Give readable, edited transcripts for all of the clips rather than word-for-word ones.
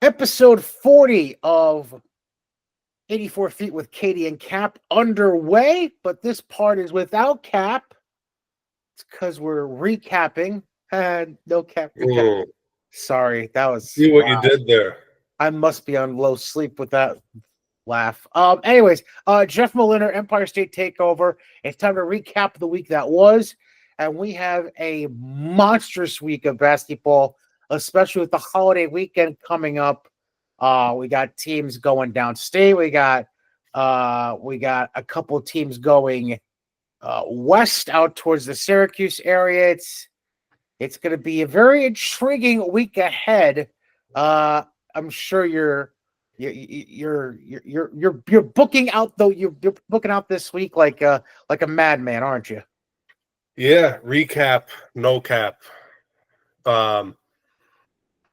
Episode 40 of 84 Feet with Cady and Cap underway, but this part is without Cap. It's because we're recapping. No Cap. Recap. Sorry, that was... See what you did there. I must be on low sleep with that laugh. Anyways, Jeff Mlinar, Empire State Takeover. It's time to recap the week that was, and we have a monstrous week of basketball, especially with the holiday weekend coming up. We got teams going downstate. We got a couple of teams going west out towards the Syracuse area. It's going to be a very intriguing week ahead. I'm sure you're booking out though. You're booking out this week like a madman, aren't you? Yeah, recap, no cap.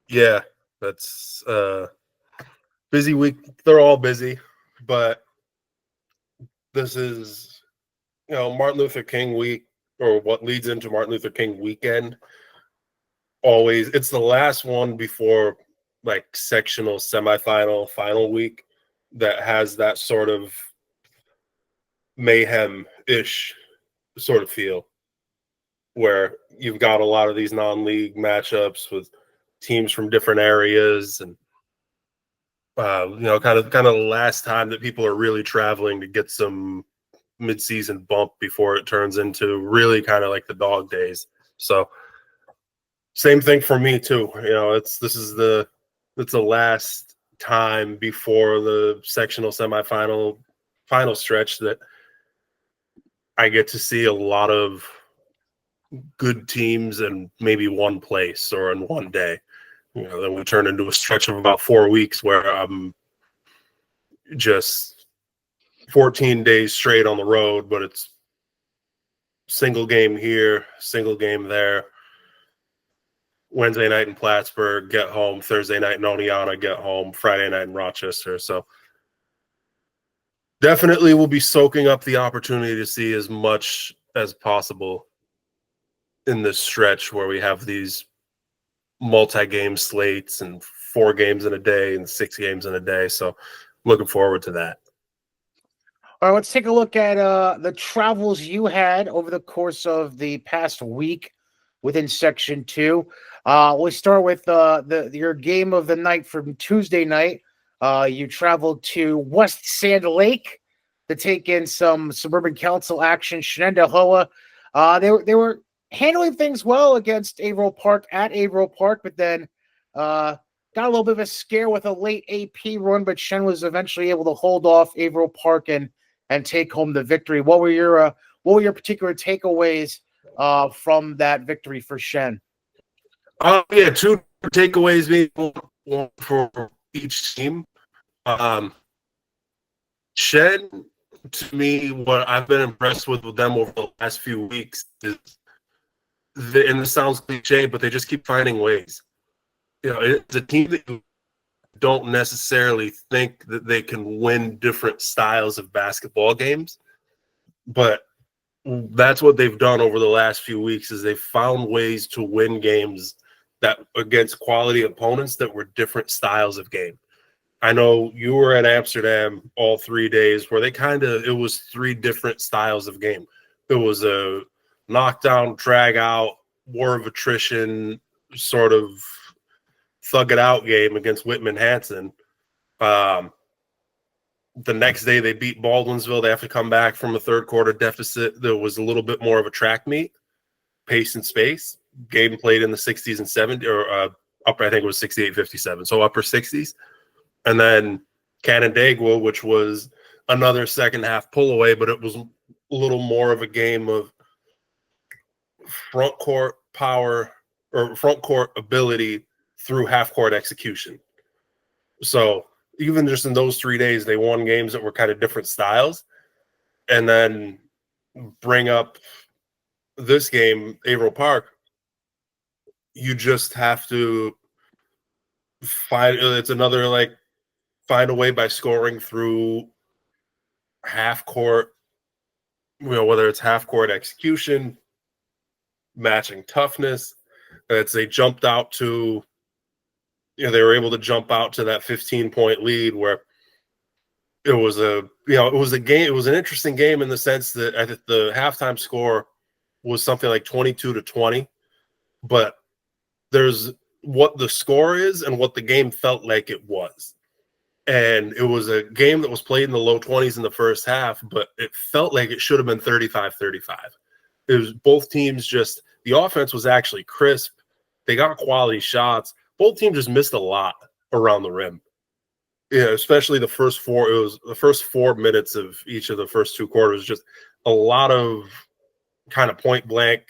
Yeah, that's busy week. They're all busy, but this is, Martin Luther King week, or what leads into Martin Luther King weekend. Always, it's the last one before like sectional, semifinal, final week that has that sort of mayhem-ish sort of feel, where you've got a lot of these non-league matchups with teams from different areas, and kind of the last time that people are really traveling to get some mid-season bump before it turns into really kind of like the dog days. So same thing for me too. It's the last time before the sectional, semifinal, final stretch that I get to see a lot of good teams in maybe one place or in one day. Then we turn into a stretch of about 4 weeks where I'm just 14 days straight on the road, but it's single game here, single game there. Wednesday night in Plattsburgh, get home. Thursday night in Oneonta, get home. Friday night in Rochester. So definitely we'll be soaking up the opportunity to see as much as possible in this stretch where we have these multi-game slates and 4 games in a day and 6 games in a day. So looking forward to that. All right, let's take a look at the travels you had over the course of the past week within Section 2. We start with your game of the night from Tuesday night. You traveled to West Sand Lake to take in some suburban council action. Shenandoah, they were handling things well against Averill Park at Averill Park, but then got a little bit of a scare with a late AP run, but Shen was eventually able to hold off Averill Park and take home the victory. What were your particular takeaways from that victory for Shen? 2 takeaways, maybe one for each team. Shen, to me, what I've been impressed with them over the last few weeks is, and this sounds cliche, but they just keep finding ways. It's a team that you don't necessarily think that they can win different styles of basketball games, but that's what they've done over the last few weeks, is they've found ways to win games that against quality opponents that were different styles of game. I know you were at Amsterdam all 3 days where it was 3 different styles of game. It was a knockdown, drag out, war of attrition, sort of thug it out game against Whitman Hanson. The next day they beat Baldwinsville. They have to come back from a third quarter deficit. There was a little bit more of a track meet, pace and space. Game played in the 60s and 70s, or upper, I think it was 68-57, so upper 60s. And then Canandaigua, which was another second half pull away, but it was a little more of a game of front court power or front court ability through half court execution. So even just in those 3 days, they won games that were kind of different styles. And then bring up this game, Averill Park, you just have to find a way by scoring through half court, whether it's half court execution, matching toughness. They jumped out to they were able to jump out to that 15-point lead where it was a game. It was an interesting game in the sense that I think the halftime score was something like 22-20, but there's what the score is and what the game felt like it was. And it was a game that was played in the low 20s in the first half, but it felt like it should have been 35-35. It was both teams just – the offense was actually crisp. They got quality shots. Both teams just missed a lot around the rim. Yeah, especially the first four. It was the first 4 minutes of each of the first two quarters, just a lot of kind of point blank,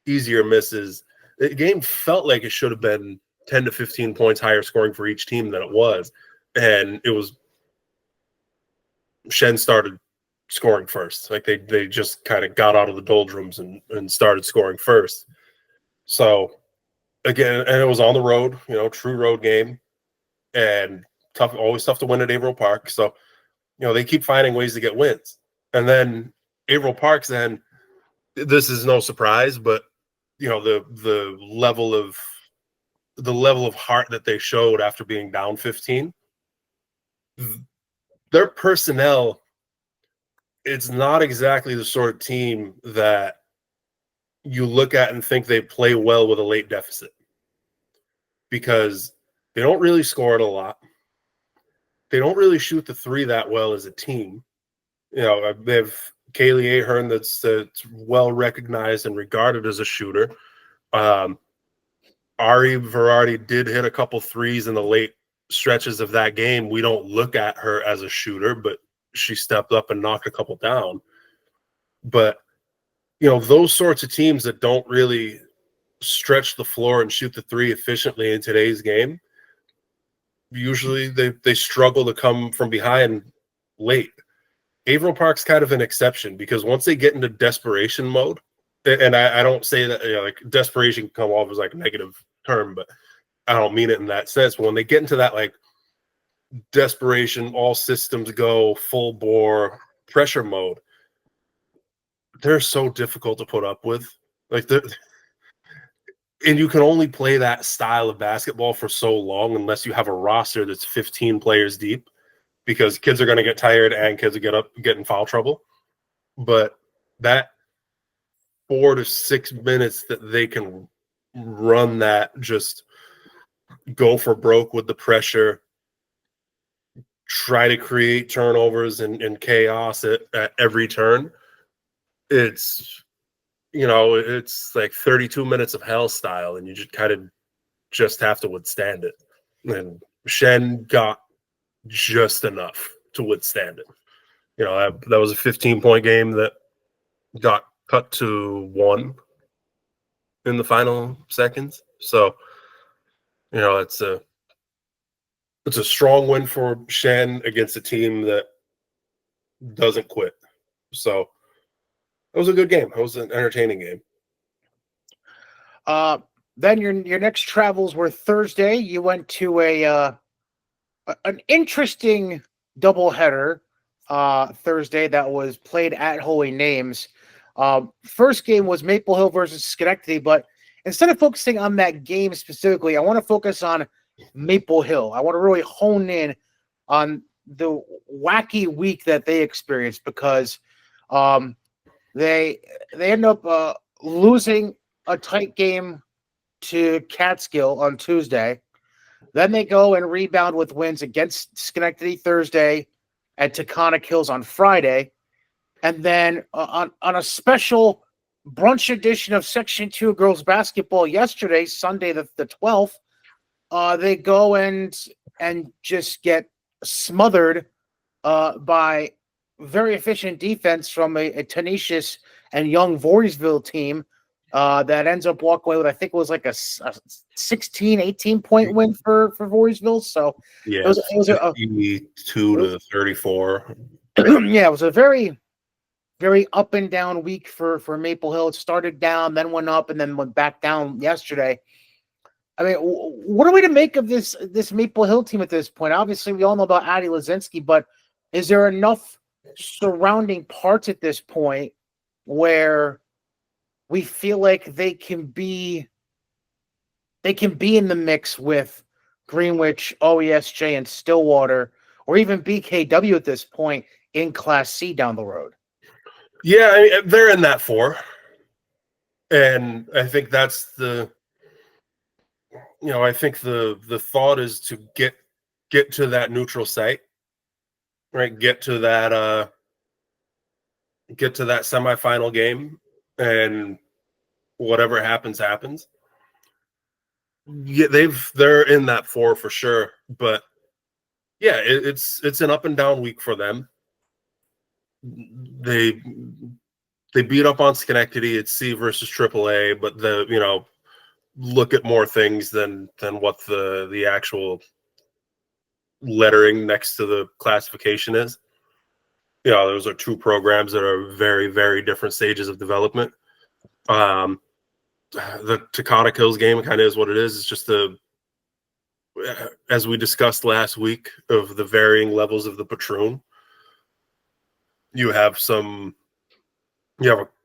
easier misses. The game felt like it should have been 10 to 15 points higher scoring for each team than it was. And it was Shen started scoring first. Like they just kind of got out of the doldrums and started scoring first. So again, and it was on the road, true road game, and always tough to win at Averill Park. So, they keep finding ways to get wins. And then Averill Park's then, this is no surprise, but the level of heart that they showed after being down 15, their personnel, it's not exactly the sort of team that you look at and think they play well with a late deficit, because they don't really score it a lot. They don't really shoot the three that well as a team. They have Kaylee Ahern that's well recognized and regarded as a shooter. Ari Verardi did hit a couple threes in the late stretches of that game. We don't look at her as a shooter, but she stepped up and knocked a couple down. But, those sorts of teams that don't really stretch the floor and shoot the three efficiently in today's game, usually they struggle to come from behind late. Averill Park's kind of an exception, because once they get into desperation mode, and I don't say that like desperation can come off as like a negative term, but I don't mean it in that sense. But when they get into that like desperation, all systems go, full bore pressure mode, they're so difficult to put up with. And you can only play that style of basketball for so long unless you have a roster that's 15 players deep, because kids are going to get tired and kids will get in foul trouble. But that 4 to 6 minutes that they can run that, just go for broke with the pressure, try to create turnovers and chaos at every turn, it's like 32 minutes of hell style, and you just have to withstand it. And Shen got just enough to withstand it. That was a 15-point game that got cut to 1 in the final seconds. So, it's a strong win for Shen against a team that doesn't quit. So it was a good game. It was an entertaining game. Then your next travels were Thursday. You went to an interesting doubleheader Thursday that was played at Holy Names. First game was Maple Hill versus Schenectady, but instead of focusing on that game specifically, I want to focus on Maple Hill. I want to really hone in on the wacky week that they experienced, because they end up losing a tight game to Catskill on Tuesday. Then they go and rebound with wins against Schenectady Thursday and Taconic Hills on Friday. And then on a special brunch edition of Section 2 girls basketball yesterday, Sunday the 12th, they go and just get smothered by very efficient defense from a tenacious and young Voorheesville team that ends up walking away with, I think it was like a 16, 18-point win for Voorheesville. So yeah, it was 52 to 34. Yeah, it was a very, very up and down week for Maple Hill. It started down, then went up, and then went back down yesterday. I mean, what are we to make of this Maple Hill team at this point? Obviously, we all know about Adi Lazinski, but is there enough surrounding parts at this point where we feel like they can be in the mix with Greenwich, OESJ, and Stillwater, or even BKW at this point in Class C down the road. Yeah, I mean, they're in that 4. And I think that's I think the thought is to get to that neutral site, right? Get to that semifinal game, and whatever happens. Yeah, they're in that 4 for sure. But yeah, it's an up and down week for them. They beat up on Schenectady. It's C versus AAA, but look at more things than what the actual lettering next to the classification is. Those are 2 programs that are very, very different stages of development. The Taconic Hills game kind of is what it is. It's just as we discussed last week, of the varying levels of the patroon. You have a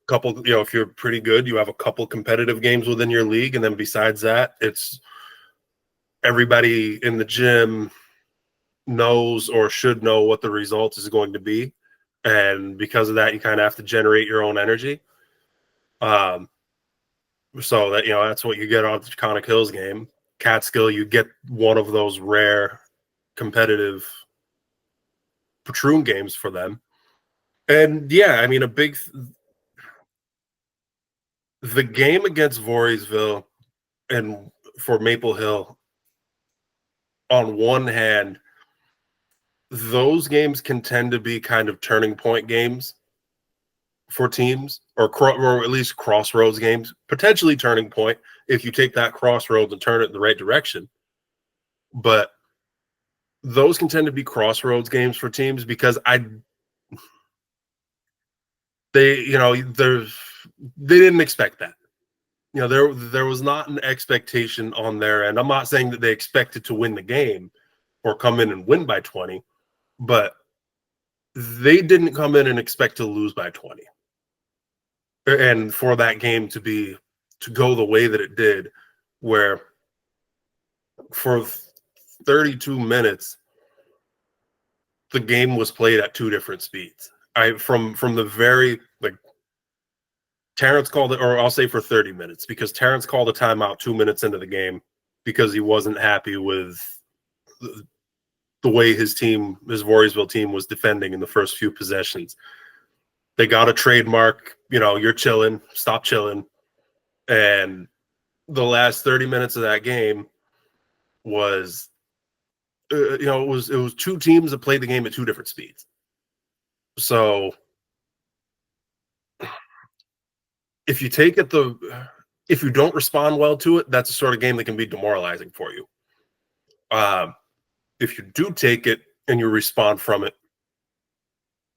couple, if you're pretty good, you have a couple competitive games within your league. And then besides that, it's everybody in the gym knows or should know what the result is going to be. And because of that, you kind of have to generate your own energy. So that, that's what you get on the Taconic Hills game. Catskill, you get one of those rare competitive patroon games for them. And yeah, I mean, the game against Voorheesville and for Maple Hill, on one hand, those games can tend to be kind of turning point games for teams, or at least crossroads games, potentially turning point if you take that crossroads and turn it in the right direction. But those can tend to be crossroads games for teams because they didn't expect that. There was not an expectation on their end. I'm not saying that they expected to win the game or come in and win by 20, but they didn't come in and expect to lose by 20. And for that game to go the way that it did, where for 32 minutes the game was played at 2 different speeds. From the very, Terrence called it, or I'll say for 30 minutes, because Terrence called a timeout 2 minutes into the game because he wasn't happy with the way his Voorheesville team was defending in the first few possessions. They got a trademark, you're chilling, stop chilling. And the last 30 minutes of that game was, it was 2 teams that played the game at 2 different speeds. So if you don't respond well to it, that's a sort of game that can be demoralizing for you. If you do take it and you respond from it,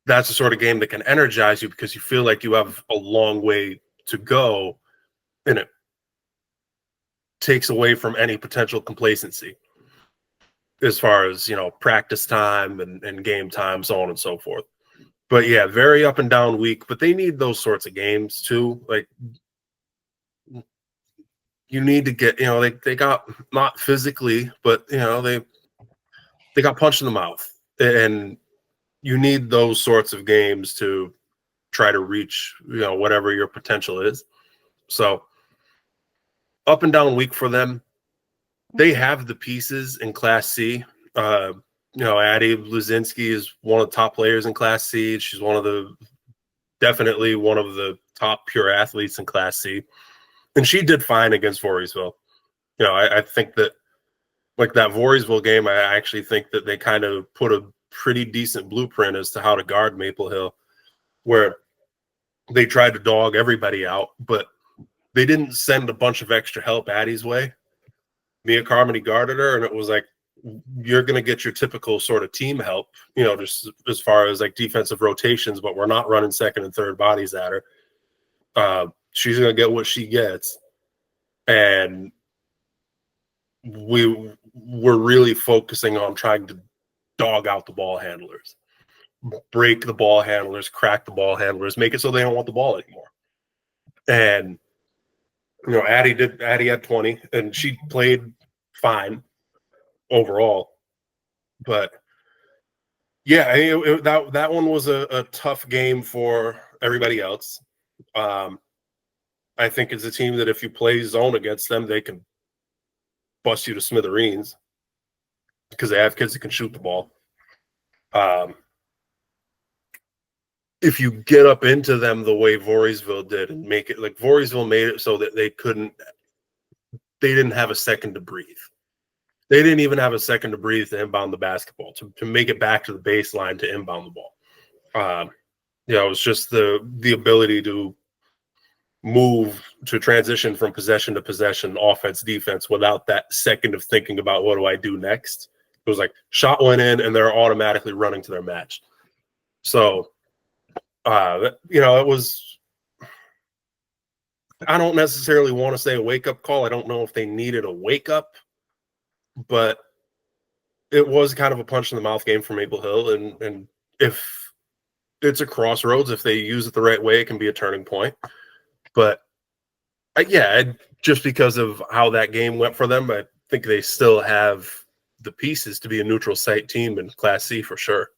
that's the sort of game that can energize you because you feel like you have a long way to go, and it takes away from any potential complacency as far as, practice time and game time, so on and so forth. But yeah, very up and down week, but they need those sorts of games too. Like, you need to get, they got, not physically, but they got punched in the mouth, and you need those sorts of games to try to reach, whatever your potential is. So up and down week for them. They have the pieces in Class C. Addie Luzinski is one of the top players in Class C. She's definitely one of the top pure athletes in Class C. And she did fine against Voorheesville. I think that, like that Voorheesville game, I actually think that they kind of put a pretty decent blueprint as to how to guard Maple Hill, where they tried to dog everybody out, but they didn't send a bunch of extra help Addie's way. Mia Carmody guarded her, and it was like, you're going to get your typical sort of team help, just as far as like defensive rotations, but we're not running second and third bodies at her. She's going to get what she gets. And we're really focusing on trying to dog out the ball handlers, break the ball handlers, crack the ball handlers, make it so they don't want the ball anymore. And, Addie had 20, and she played fine. overall. But yeah, that one was a tough game for everybody else. I think it's a team that if you play zone against them, they can bust you to smithereens because they have kids that can shoot the ball. If you get up into them the way Voorheesville did and make it like Voorheesville made it so that they didn't have a second to breathe. They didn't even have a second to breathe to inbound the basketball, to make it back to the baseline to inbound the ball. It was just the ability to move, to transition from possession to possession, offense, defense, without that second of thinking about what do I do next. It was like shot went in and they're automatically running to their match. So, it was, I don't necessarily want to say a wake-up call. I don't know if they needed a wake-up, but it was kind of a punch in the mouth game for Maple Hill. And if it's a crossroads, if they use it the right way, it can be a turning point. But just because of how that game went for them, I think they still have the pieces to be a neutral site team in Class C for sure.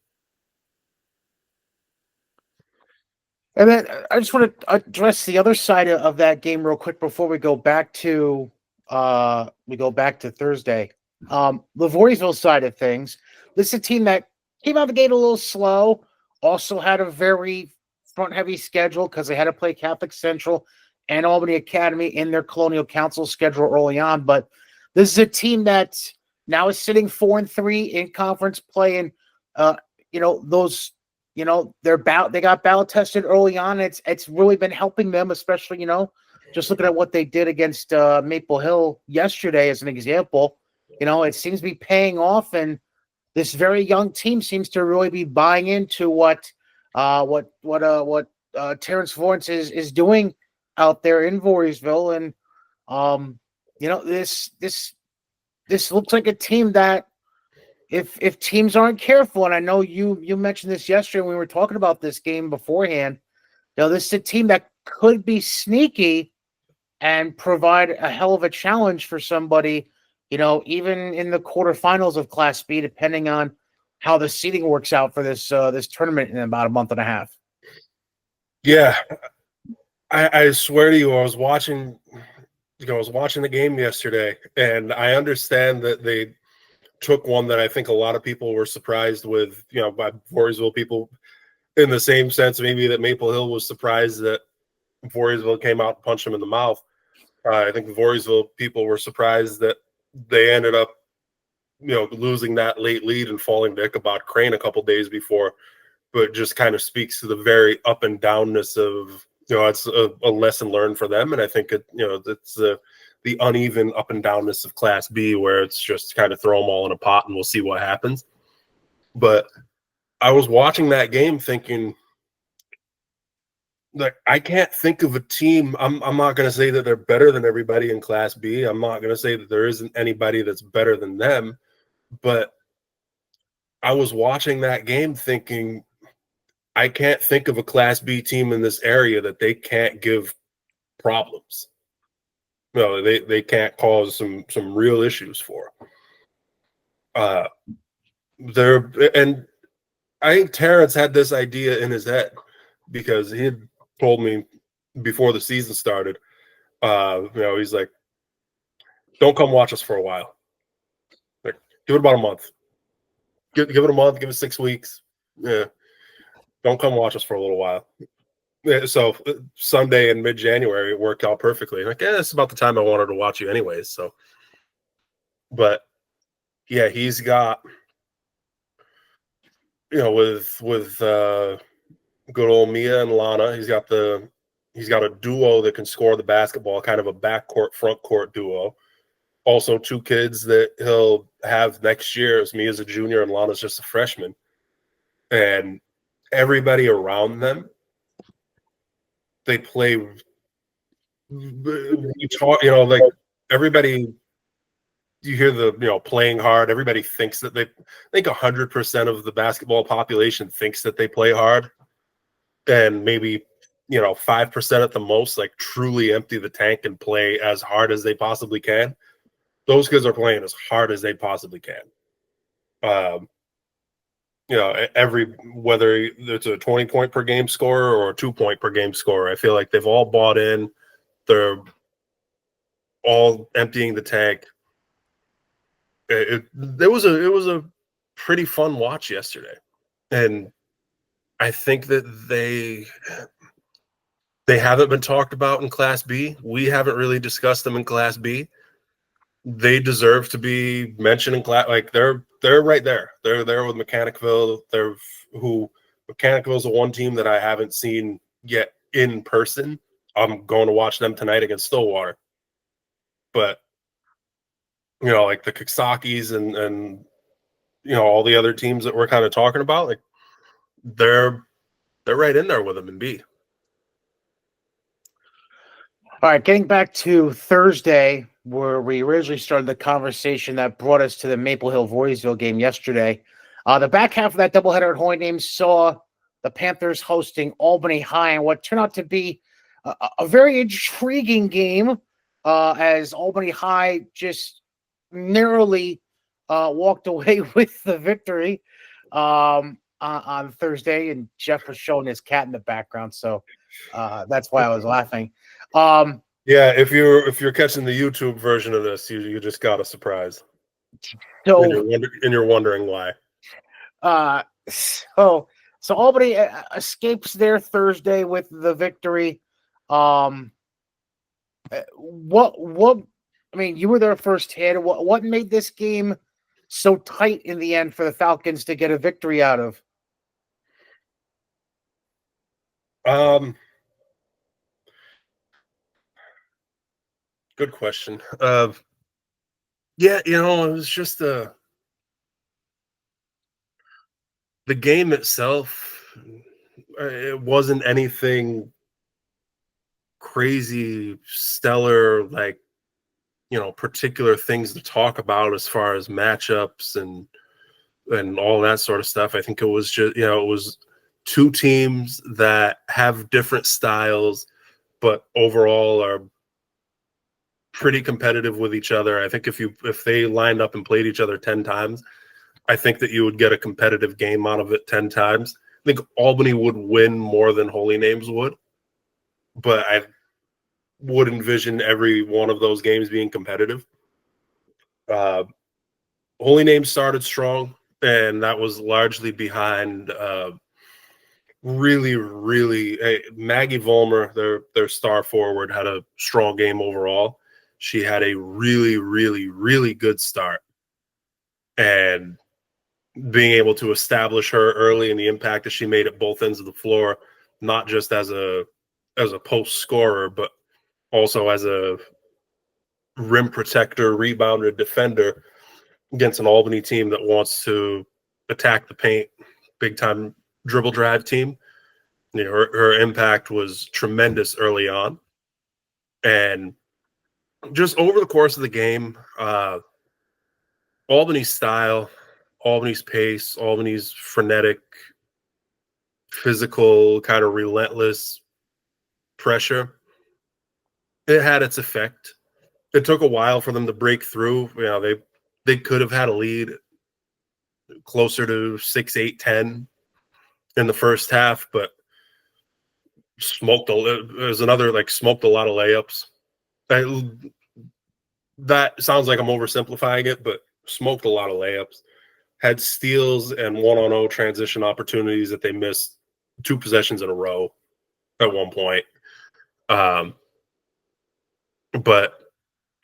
And then I just want to address the other side of that game real quick before we go back to Thursday. The Voorheesville side of things. This is a team that came out the gate a little slow. Also had a very front-heavy schedule because they had to play Catholic Central and Albany Academy in their Colonial Council schedule early on. But this is a team that now is sitting 4-3 in conference play, and they got ballot tested early on. It's really been helping them, especially just looking at what they did against Maple Hill yesterday as an example. It seems to be paying off, and this very young team seems to really be buying into what Terrence Lawrence is doing out there in Voorheesville. And this looks like a team that if teams aren't careful, and I know you mentioned this yesterday when we were talking about this game beforehand, this is a team that could be sneaky and provide a hell of a challenge for somebody, even in the quarterfinals of Class B, depending on how the seeding works out for this tournament in about a month and a half. Yeah, I swear to you, I was watching the game yesterday, and I understand that they took one that I think a lot of people were surprised with, by Voorheesville people, in the same sense maybe that Maple Hill was surprised that Voorheesville came out and punched them in the mouth. I think the Voorheesville people were surprised that they ended up, losing that late lead and falling to Ichabod Crane a couple days before, but just kind of speaks to the very up and downness of, it's a lesson learned for them. And I think it's the uneven up and downness of Class B, where it's just kind of throw them all in a pot and we'll see what happens. But I was watching that game thinking, like, I can't think of a team. I'm not going to say that they're better than everybody in Class B. I'm not going to say that there isn't anybody that's better than them. But I was watching that game thinking, I can't think of a Class B team in this area that they can't give problems. No, they can't cause some real issues for. And I think Terrence had this idea in his head because he had told me before the season started, he's like, don't come watch us for a while. Like, give it about a month. Give it a month, give it 6 weeks. Yeah. Don't come watch us for a little while. Yeah, so Sunday in mid-January, it worked out perfectly. Like, it's about the time I wanted to watch you anyways. So, but yeah, he's got, with good old Mia and Lana, he's got a duo that can score the basketball, kind of a backcourt, front court duo. Also, 2 kids that he'll have next year. As Mia's a junior and Lana's just a freshman. And everybody around them, they play. You talk, like everybody. You hear the playing hard. Everybody thinks that I think 100% of the basketball population thinks that they play hard, and maybe 5% at the most like truly empty the tank and play as hard as they possibly can. those kids are playing as hard as they possibly can. Whether it's a 20-point per game scorer or a 2-point per game scorer, I feel like they've all bought in. They're all emptying the tank. It was a pretty fun watch yesterday, and I think that they haven't been talked about in Class B. We haven't really discussed them in Class B. They deserve to be mentioned in class. Like they're right there. They're there with Mechanicville. Mechanicville is the one team that I haven't seen yet in person. I'm going to watch them tonight against Stillwater. But like the Coxsackies and all the other teams that we're kind of talking about, like they're right in there with them in B. All right, getting back to Thursday, where we originally started the conversation that brought us to the Maple Hill Voorheesville game yesterday. The back half of that doubleheader at Holy Names saw the Panthers hosting Albany High, and what turned out to be a very intriguing game, as Albany High just narrowly walked away with the victory on Thursday. And Jeff was showing his cat in the background, so that's why I was laughing. Yeah, if you're catching the YouTube version of this, you just got a surprise. So and you're wondering why. So Albany escapes there Thursday with the victory. What I mean, you were there firsthand. What made this game so tight in the end for the Falcons to get a victory out of? Good question. Yeah, it was just the game itself. It wasn't anything crazy, stellar, like particular things to talk about as far as matchups and all that sort of stuff. I think it was just it was two teams that have different styles, but overall are pretty competitive with each other. I think if they lined up and played each other 10 times, I think that you would get a competitive game out of it 10 times. I think Albany would win more than Holy Names would, but I would envision every one of those games being competitive. Holy Names started strong, and that was largely behind really Maggie Vollmer, their star forward, had a strong game overall. She had a really good start, and being able to establish her early and the impact that she made at both ends of the floor, not just as a post scorer, but also as a rim protector, rebounder, defender against an Albany team that wants to attack the paint, big time dribble drive team. Her impact was tremendous early on. And just over the course of the game, Albany's style, Albany's pace, Albany's frenetic, physical, kind of relentless pressure, it had its effect. It took a while for them to break through. They could have had a lead closer to 6, 8, 10 in the first half, but smoked a lot of layups. That sounds like I'm oversimplifying it, but smoked a lot of layups. Had steals and 1-on-0 transition opportunities that they missed 2 possessions in a row at one point. But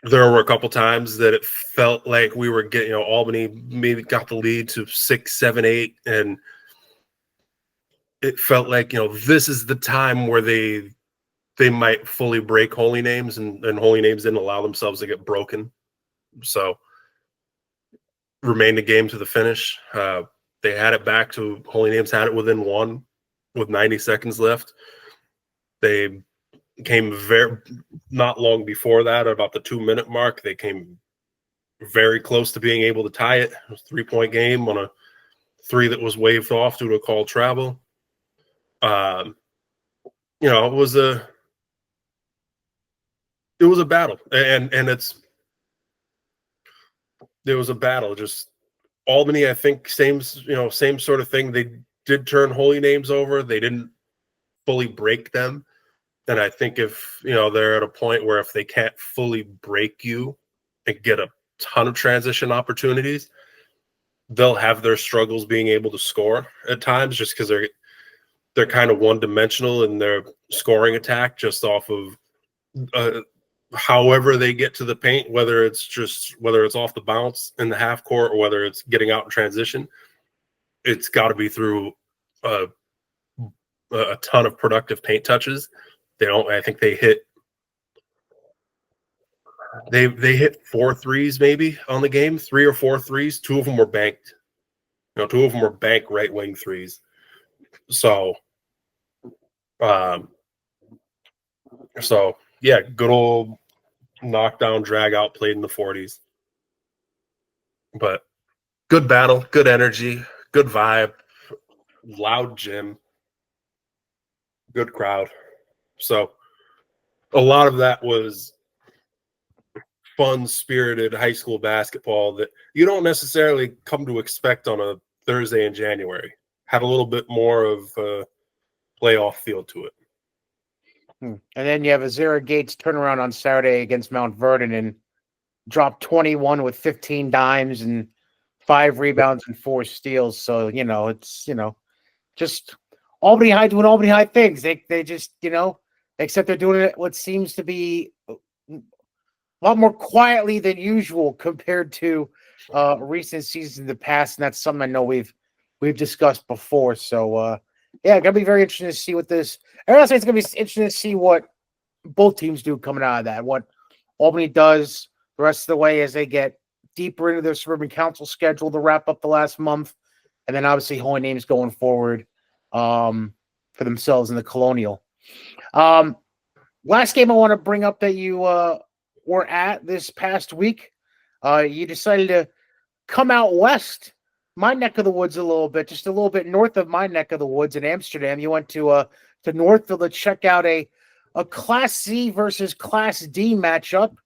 there were a couple times that it felt like we were getting, Albany maybe got the lead to 6, 7, 8, and it felt like, this is the time where they might fully break Holy Names, and Holy Names didn't allow themselves to get broken. So remained a game to the finish. They had it back to Holy Names had it within 1 with 90 seconds left. They came not long before that, about the 2-minute mark, they came very close to being able to tie it. It was a 3-point game on a 3 that was waved off due to a called travel. It was a battle, and there was a battle. Just Albany, I think, same sort of thing. They did turn holy names over. They didn't fully break them. And I think if they're at a point where if they can't fully break you and get a ton of transition opportunities, they'll have their struggles being able to score at times, just because they're kind of one-dimensional in their scoring attack, just off of however they get to the paint, whether it's off the bounce in the half court or whether it's getting out in transition. It's got to be through a ton of productive paint touches. I think they hit 4 threes maybe on the game, 3 or 4 threes. 2 of them were banked. 2 of them were bank right wing threes. So yeah, good old knockdown, drag out, played in the 40s. But good battle, good energy, good vibe, loud gym, good crowd. So a lot of that was fun, spirited high school basketball that you don't necessarily come to expect on a Thursday in January. Had a little bit more of a playoff feel to it. And then you have Azera Gates turnaround on Saturday against Mount Vernon and dropped 21 with 15 dimes and 5 rebounds and 4 steals. So, it's, just Albany High doing Albany High things. They just, except they're doing it what seems to be a lot more quietly than usual compared to recent seasons in the past. And that's something I know we've discussed before. So, yeah, gonna be very interesting to see what this. I would say it's gonna be interesting to see what both teams do coming out of that. What Albany does the rest of the way as they get deeper into their suburban council schedule to wrap up the last month, and then obviously Holy Names going forward for themselves in the Colonial. Last game I want to bring up that you were at this past week, you decided to come out west. My neck of the woods a little bit, just a little bit north of my neck of the woods in Amsterdam. You went to Northville to check out a Class C versus Class D matchup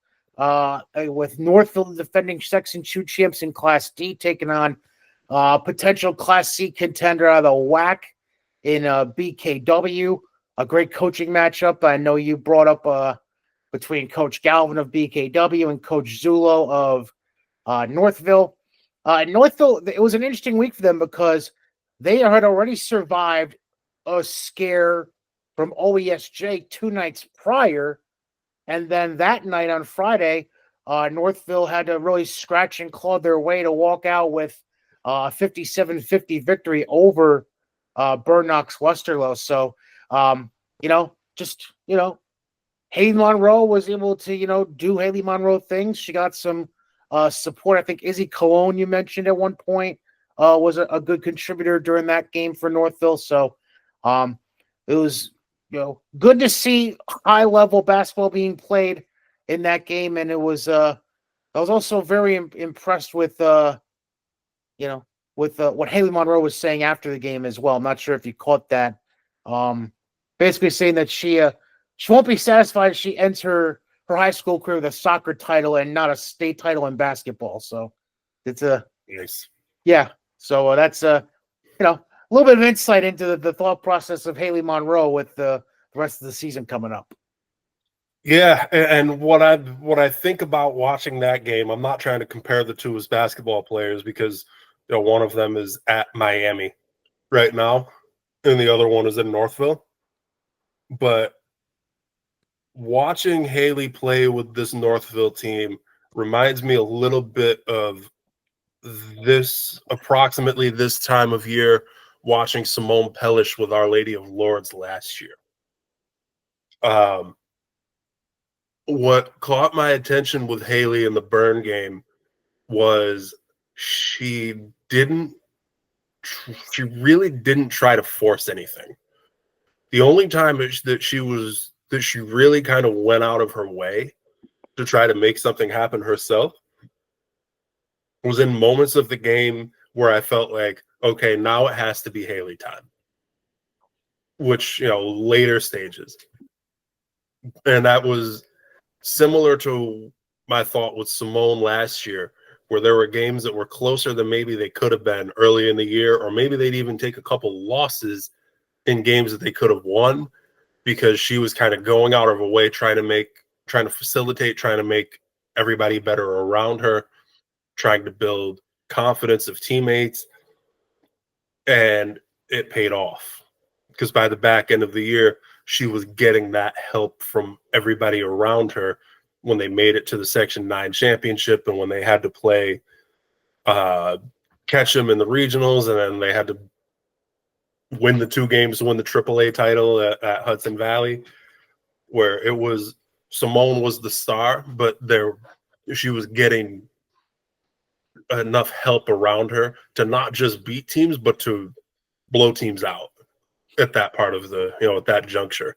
with Northville, the defending Section 2 champs in Class D, taking on potential Class C contender out of the WAC in BKW. A great coaching matchup. I know you brought up between Coach Galvin of BKW and Coach Zulo of Northville. Northville, it was an interesting week for them because they had already survived a scare from OESJ 2 nights prior. And then that night on Friday, Northville had to really scratch and claw their way to walk out with a 57-50 victory over Berne-Knox-Westerlo. So, Haley Monroe was able to, do Haley Monroe things. She got some support. I think Izzy Cologne, you mentioned at one point, was a good contributor during that game for Northville. So it was, good to see high-level basketball being played in that game. And it was, I was also very impressed with, what Haley Monroe was saying after the game as well. I'm not sure if you caught that. Basically saying that she won't be satisfied if she ends her high school career with a soccer title and not a state title in basketball. So it's Nice. Yeah. So that's a little bit of insight into the thought process of Haley Monroe with the rest of the season coming up. Yeah, and what I think about watching that game, I'm not trying to compare the two as basketball players because one of them is at Miami right now and the other one is in Northville. But watching Haley play with this Northville team reminds me a little bit of approximately this time of year watching Simone Pellish with Our Lady of Lourdes last year. What caught my attention with Haley in the Berne game was she really didn't try to force anything. The only time that she really kind of went out of her way to try to make something happen herself was in moments of the game where I felt like, okay, now it has to be Haley time, which, later stages. And that was similar to my thought with Simone last year, where there were games that were closer than maybe they could have been early in the year, or maybe they'd even take a couple losses in games that they could have won, because she was kind of going out of her way trying to facilitate, trying to make everybody better around her, trying to build confidence of teammates, and it paid off. Because by the back end of the year, she was getting that help from everybody around her when they made it to the Section 9 championship, and when they had to play Ketchum in the regionals, and then they had to win the 2 games to win the AAA title at Hudson Valley, where it was Simone was the star, but she was getting enough help around her to not just beat teams, but to blow teams out at that part of at that juncture.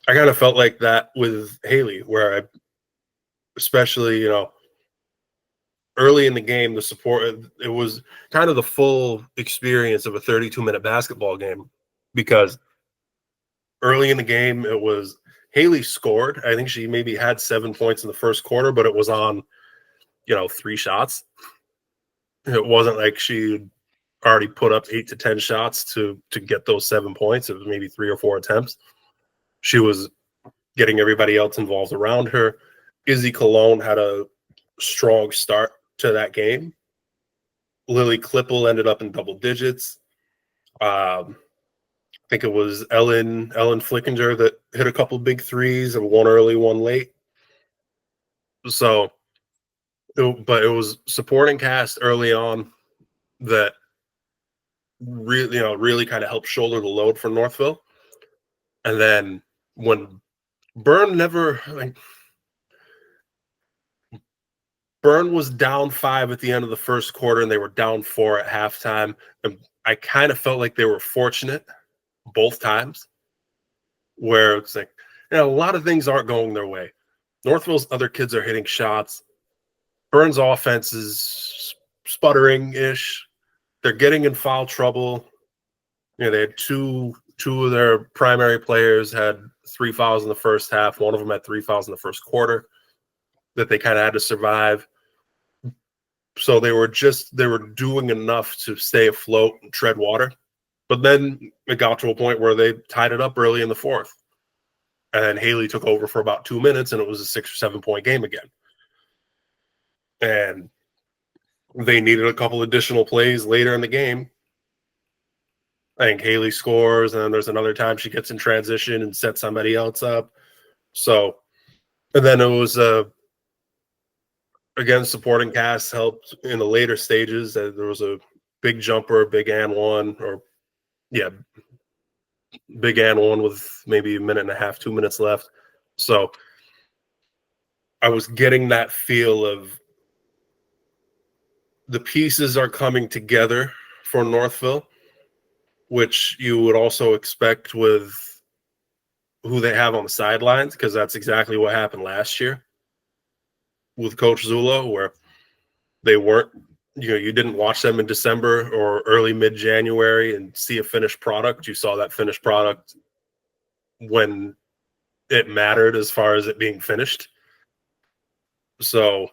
I kind of felt like that with Haley, where especially, early in the game, the support, it was kind of the full experience of a 32-minute basketball game, because early in the game, it was Haley scored. I think she maybe had 7 points in the first quarter, but it was on, 3 shots. It wasn't like she already put up 8 to 10 shots to get those 7 points. It was maybe 3 or 4 attempts. She was getting everybody else involved around her. Izzy Cologne had a strong start to that game. Lily Klippel ended up in double digits. I think it was Ellen Flickinger that hit a couple big threes, and one early, one late. So, but it was supporting cast early on that really kind of helped shoulder the load for Northville. And then when Berne was down 5 at the end of the first quarter, and they were down 4 at halftime. And I kind of felt like they were fortunate both times, where it's like, a lot of things aren't going their way. Northville's other kids are hitting shots. Berne's offense is sputtering-ish. They're getting in foul trouble. They had two of their primary players had 3 fouls in the first half. One of them had 3 fouls in the first quarter that they kind of had to survive. So they were doing enough to stay afloat and tread water. But then it got to a point where they tied it up early in the fourth. And Haley took over for about 2 minutes, and it was a 6 or 7 point game again. And they needed a couple additional plays later in the game. I think Haley scores, and then there's another time she gets in transition and sets somebody else up. So, and then it was again, supporting cast helped in the later stages. There was a big jumper, big and one with maybe a minute and a half, 2 minutes left. So I was getting that feel of the pieces are coming together for Northville, which you would also expect with who they have on the sidelines, because that's exactly what happened last year with Coach Zulo, where they weren't, you didn't watch them in December or early mid-January and see a finished product. You saw that finished product when it mattered as far as it being finished. So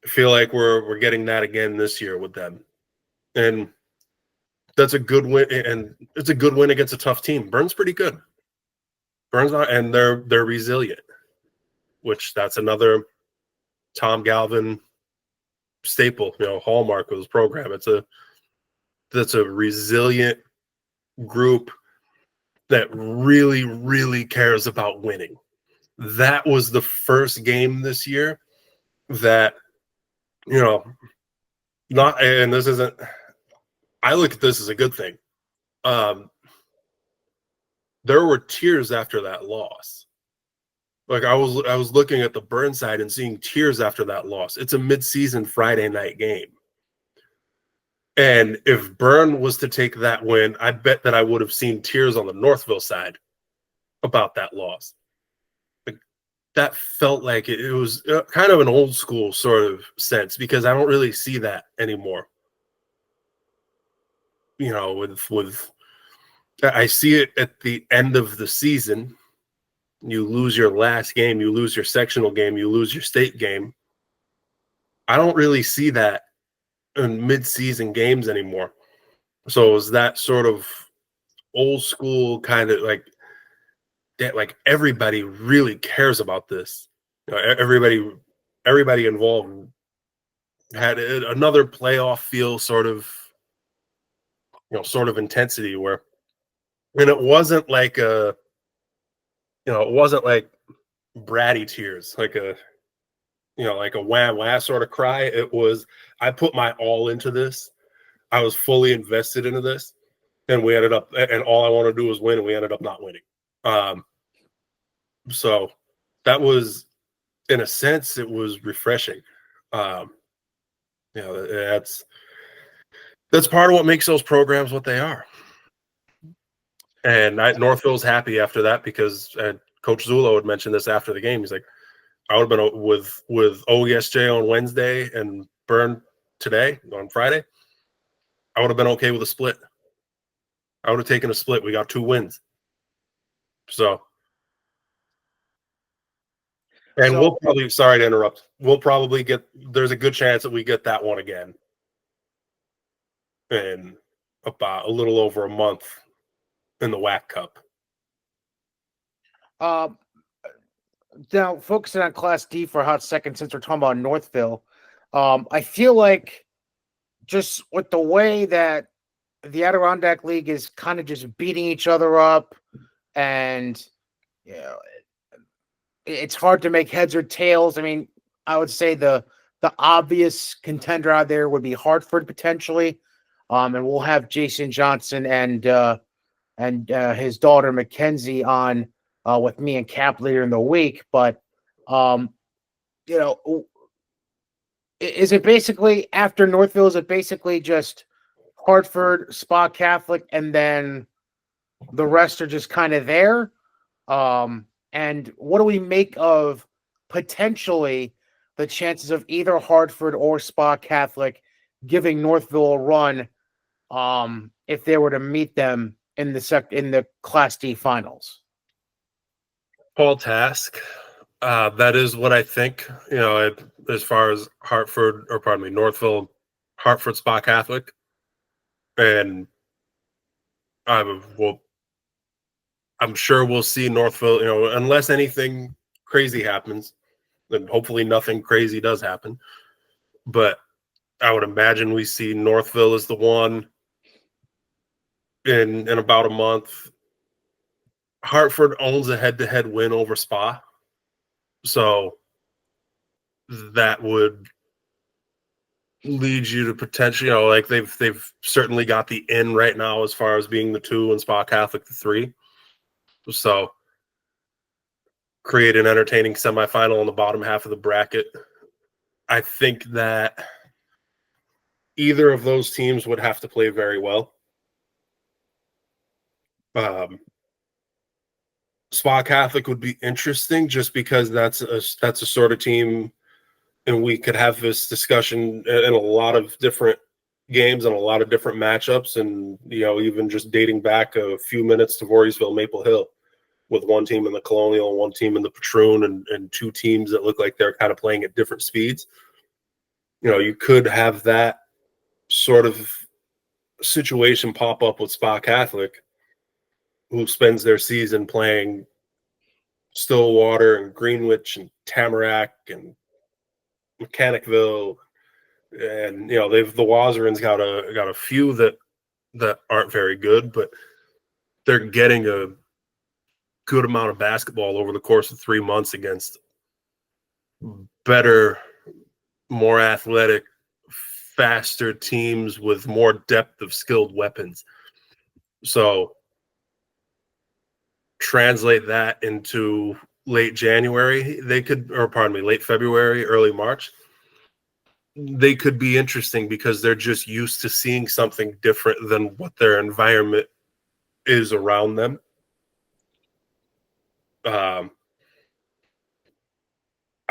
I feel like we're getting that again this year with them. And that's a good win, and it's a good win against a tough team. Berne's pretty good. Berne's not, and they're resilient, which that's another Tom Galvin staple, hallmark of his program. That's a resilient group that really, really cares about winning. That was the first game this year that, not, and this isn't, I look at this as a good thing. There were tears after that loss. Like I was looking at the Berne side and seeing tears after that loss. It's a mid-season Friday night game. And if Berne was to take that win, I bet that I would have seen tears on the Northville side about that loss. Like, that felt like it was kind of an old school sort of sense, because I don't really see that anymore. With I see it at the end of the season. You lose your last game, you lose your sectional game, you lose your state game. I don't really see that in mid-season games anymore. So it was that sort of old school kind of like that, like everybody really cares about this. You know, everybody involved had another playoff feel, sort of intensity where, and it wasn't like it wasn't like bratty tears, like like a wah wah sort of cry. It was, I put my all into this. I was fully invested into this, and we ended up, and all I want to do was win, and we ended up not winning. So that was, in a sense, it was refreshing. Um, that's part of what makes those programs what they are. And Northville's happy after that because Coach Zulo had mentioned this after the game. He's like, I would have been with OESJ on Wednesday and Berne today on Friday. I would have been okay with a split. I would have taken a split. We got 2 wins. So, and we'll probably, sorry to interrupt, we'll probably there's a good chance that we get that one again in about a little over a month in the WAC Cup. Now, focusing on Class D for a hot second, since we're talking about Northville, I feel like just with the way that the Adirondack League is kind of just beating each other up, and it's hard to make heads or tails. I mean, I would say the obvious contender out there would be Hartford potentially, and we'll have Jason Johnson and his daughter Mackenzie on with me and Cap later in the week. But is it basically after Northville? Is it basically just Hartford, Spa Catholic, and then the rest are just kind of there? And what do we make of potentially the chances of either Hartford or Spa Catholic giving Northville a run if they were to meet them in the Class D finals? Paul Task, that is what I think. As far as Northville, Hartford, Spa Catholic, and I'm sure we'll see Northville. Unless anything crazy happens, and hopefully nothing crazy does happen. But I would imagine we see Northville as the one in about a month. Hartford owns a head-to-head win over Spa, so that would lead you to potentially, like they've certainly got the in right now as far as being the 2 and Spa Catholic the 3. So create an entertaining semifinal in the bottom half of the bracket. I think that either of those teams would have to play very well. Spa Catholic would be interesting just because that's a sort of team, and we could have this discussion in a lot of different games and a lot of different matchups, and even just dating back a few minutes to Voorheesville Maple Hill, with one team in the Colonial and one team in the Patroon, and 2 teams that look like they're kind of playing at different speeds. You could have that sort of situation pop up with Spa Catholic, who spends their season playing Stillwater and Greenwich and Tamarack and Mechanicville, and the Wazerans got a few that aren't very good, but they're getting a good amount of basketball over the course of 3 months against better, more athletic, faster teams with more depth of skilled weapons. So translate that into late January, late February, early March, they could be interesting because they're just used to seeing something different than what their environment is around them.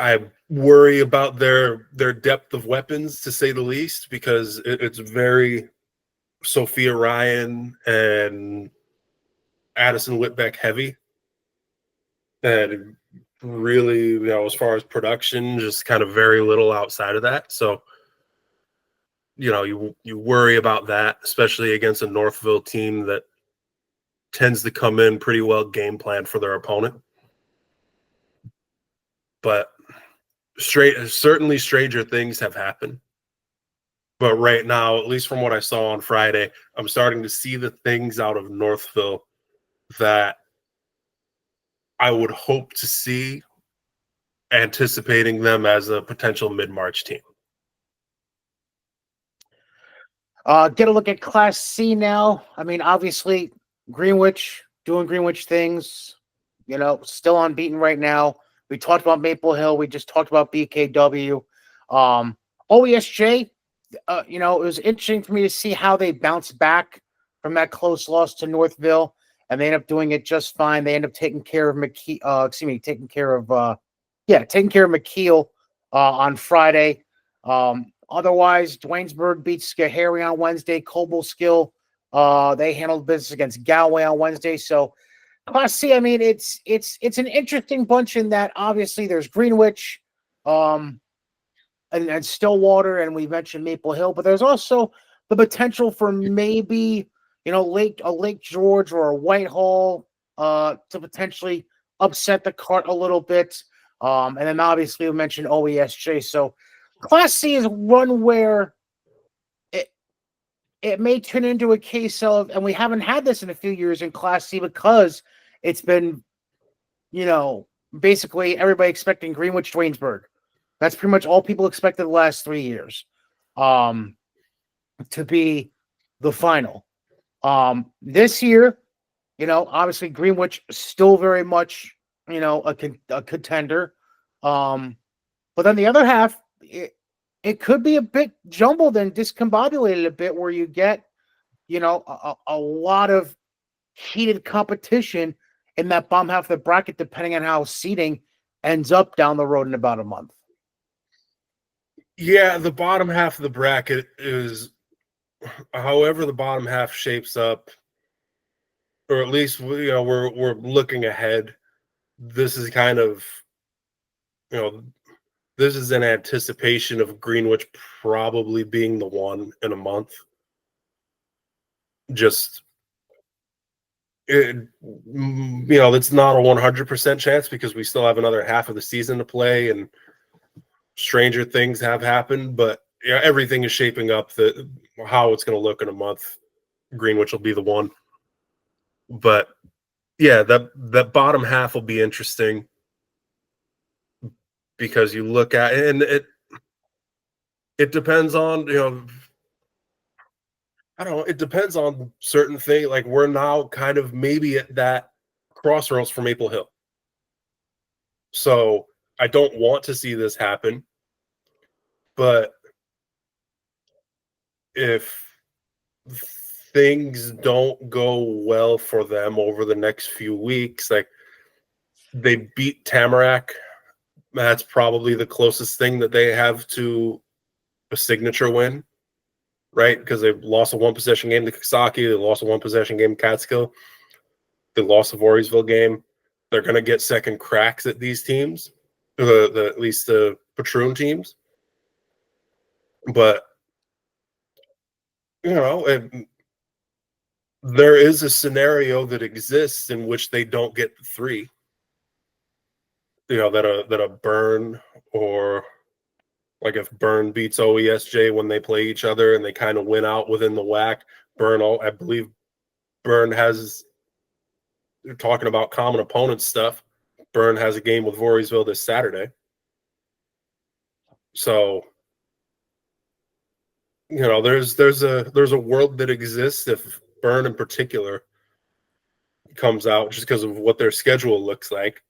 I worry about their depth of weapons, to say the least, because it's very Sophia Ryan and Addison Whitbeck heavy. And really, as far as production, just kind of very little outside of that. So, you worry about that, especially against a Northville team that tends to come in pretty well game planned for their opponent. But certainly stranger things have happened. But right now, at least from what I saw on Friday, I'm starting to see the things out of Northville that I would hope to see, anticipating them as a potential mid-March team. Get a look at Class C now. I mean, obviously, Greenwich doing Greenwich things, still unbeaten right now. We talked about Maple Hill. We just talked about BKW. OESJ, it was interesting for me to see how they bounced back from that close loss to Northville, and they end up doing it just fine. They end up taking care of taking care of McKeel on Friday. Otherwise, Dwaynesburg beats Schoharie on Wednesday. Cobleskill, they handled business against Galway on Wednesday. So Class C, I mean, it's an interesting bunch in that obviously there's Greenwich, and Stillwater, and we mentioned Maple Hill, but there's also the potential for maybe Lake George or a Whitehall to potentially upset the cart a little bit. And then obviously we mentioned OESJ. So Class C is one where it may turn into a case of, and we haven't had this in a few years in Class C because it's been, basically everybody expecting Greenwich Dwaynesburg. That's pretty much all people expected the last 3 years to be the final. This year, obviously Greenwich still very much, a contender. But then the other half, it could be a bit jumbled and discombobulated a bit where you get, a lot of heated competition in that bottom half of the bracket, depending on how seeding ends up down the road in about a month. Yeah, the bottom half of the bracket is, however the bottom half shapes up, or at least we're looking ahead. This is kind of, this is in anticipation of Greenwich probably being the one in a month. Just it's not a 100% chance because we still have another half of the season to play and stranger things have happened, but everything is shaping up that how it's going to look in a month. Greenwich will be the one, but yeah, that bottom half will be interesting because you look at and it depends on I don't know, it depends on certain things. Like we're now kind of maybe at that crossroads for Maple Hill, so I don't want to see this happen, but if things don't go well for them over the next few weeks, like they beat Tamarack, that's probably the closest thing that they have to a signature win, right? Because they lost a one possession game to Coxsackie, they lost a one possession game to Catskill, they lost the Voorheesville game. They're going to get second cracks at these teams, at least the Patroon teams. But there is a scenario that exists in which they don't get the three. That a Berne, or like if Berne beats OESJ when they play each other and they kind of win out within the WAC. I believe Berne has, talking about common opponent stuff, Berne has a game with Voorheesville this Saturday. So, there's a world that exists if Berne in particular comes out just because of what their schedule looks like.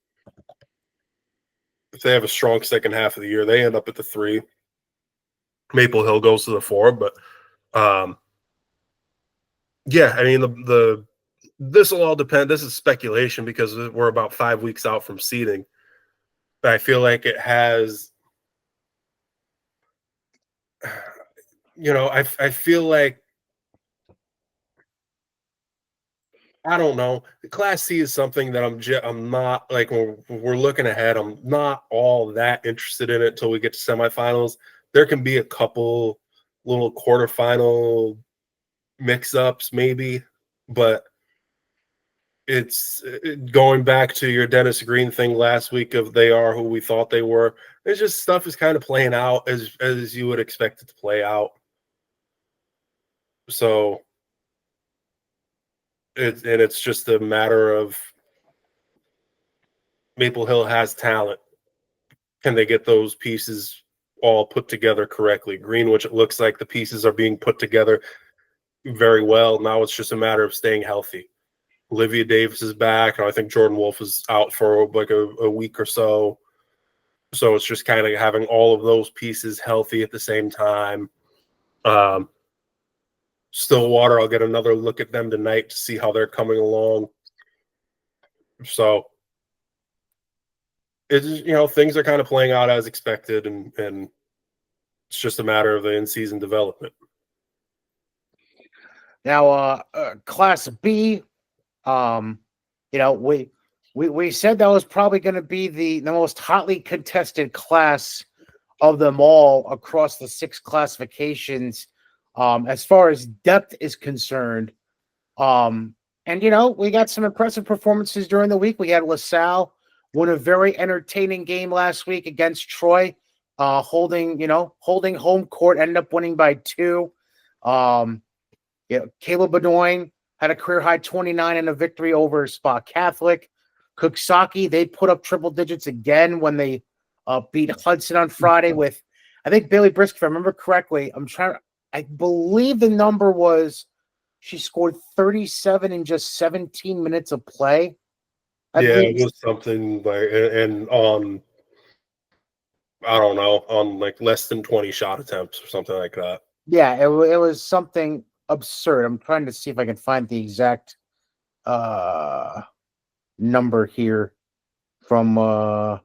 If they have a strong second half of the year, they end up at the 3. Maple Hill goes to the 4, but yeah, I mean this will all depend. This is speculation because we're about 5 weeks out from seeding. But I feel like it has, I feel like I don't know. Class C is something that I'm not like when we're looking ahead. I'm not all that interested in it until we get to semifinals. There can be a couple little quarterfinal mix-ups, maybe, but it's going back to your Dennis Green thing last week of they are who we thought they were. It's just stuff is kind of playing out as you would expect it to play out. So it's just a matter of Maple Hill has talent. Can they get those pieces all put together correctly? Greenwich, it looks like the pieces are being put together very well. Now it's just a matter of staying healthy. Olivia Davis is back. I think Jordan Wolf is out for like a week or so. So it's just kind of having all of those pieces healthy at the same time. Stillwater, I'll get another look at them tonight to see how they're coming along. So it's, things are kind of playing out as expected, and it's just a matter of the in-season development. Now, Class B, we said that was probably going to be the most hotly contested class of them all across the 6 classifications, as far as depth is concerned. And we got some impressive performances during the week. We had LaSalle won a very entertaining game last week against Troy, holding home court, ended up winning by 2. Caleb Bedoin had a career high 29 and a victory over Spa Catholic. Cooksaki, they put up triple digits again when they beat Hudson on Friday with, I think, Bailey Brisk, if I remember correctly. I believe the number was she scored 37 in just 17 minutes of play. It was something like, and on, I don't know, on like less than 20 shot attempts or something like that. Yeah, it was something absurd. I'm trying to see if I can find the exact number here from because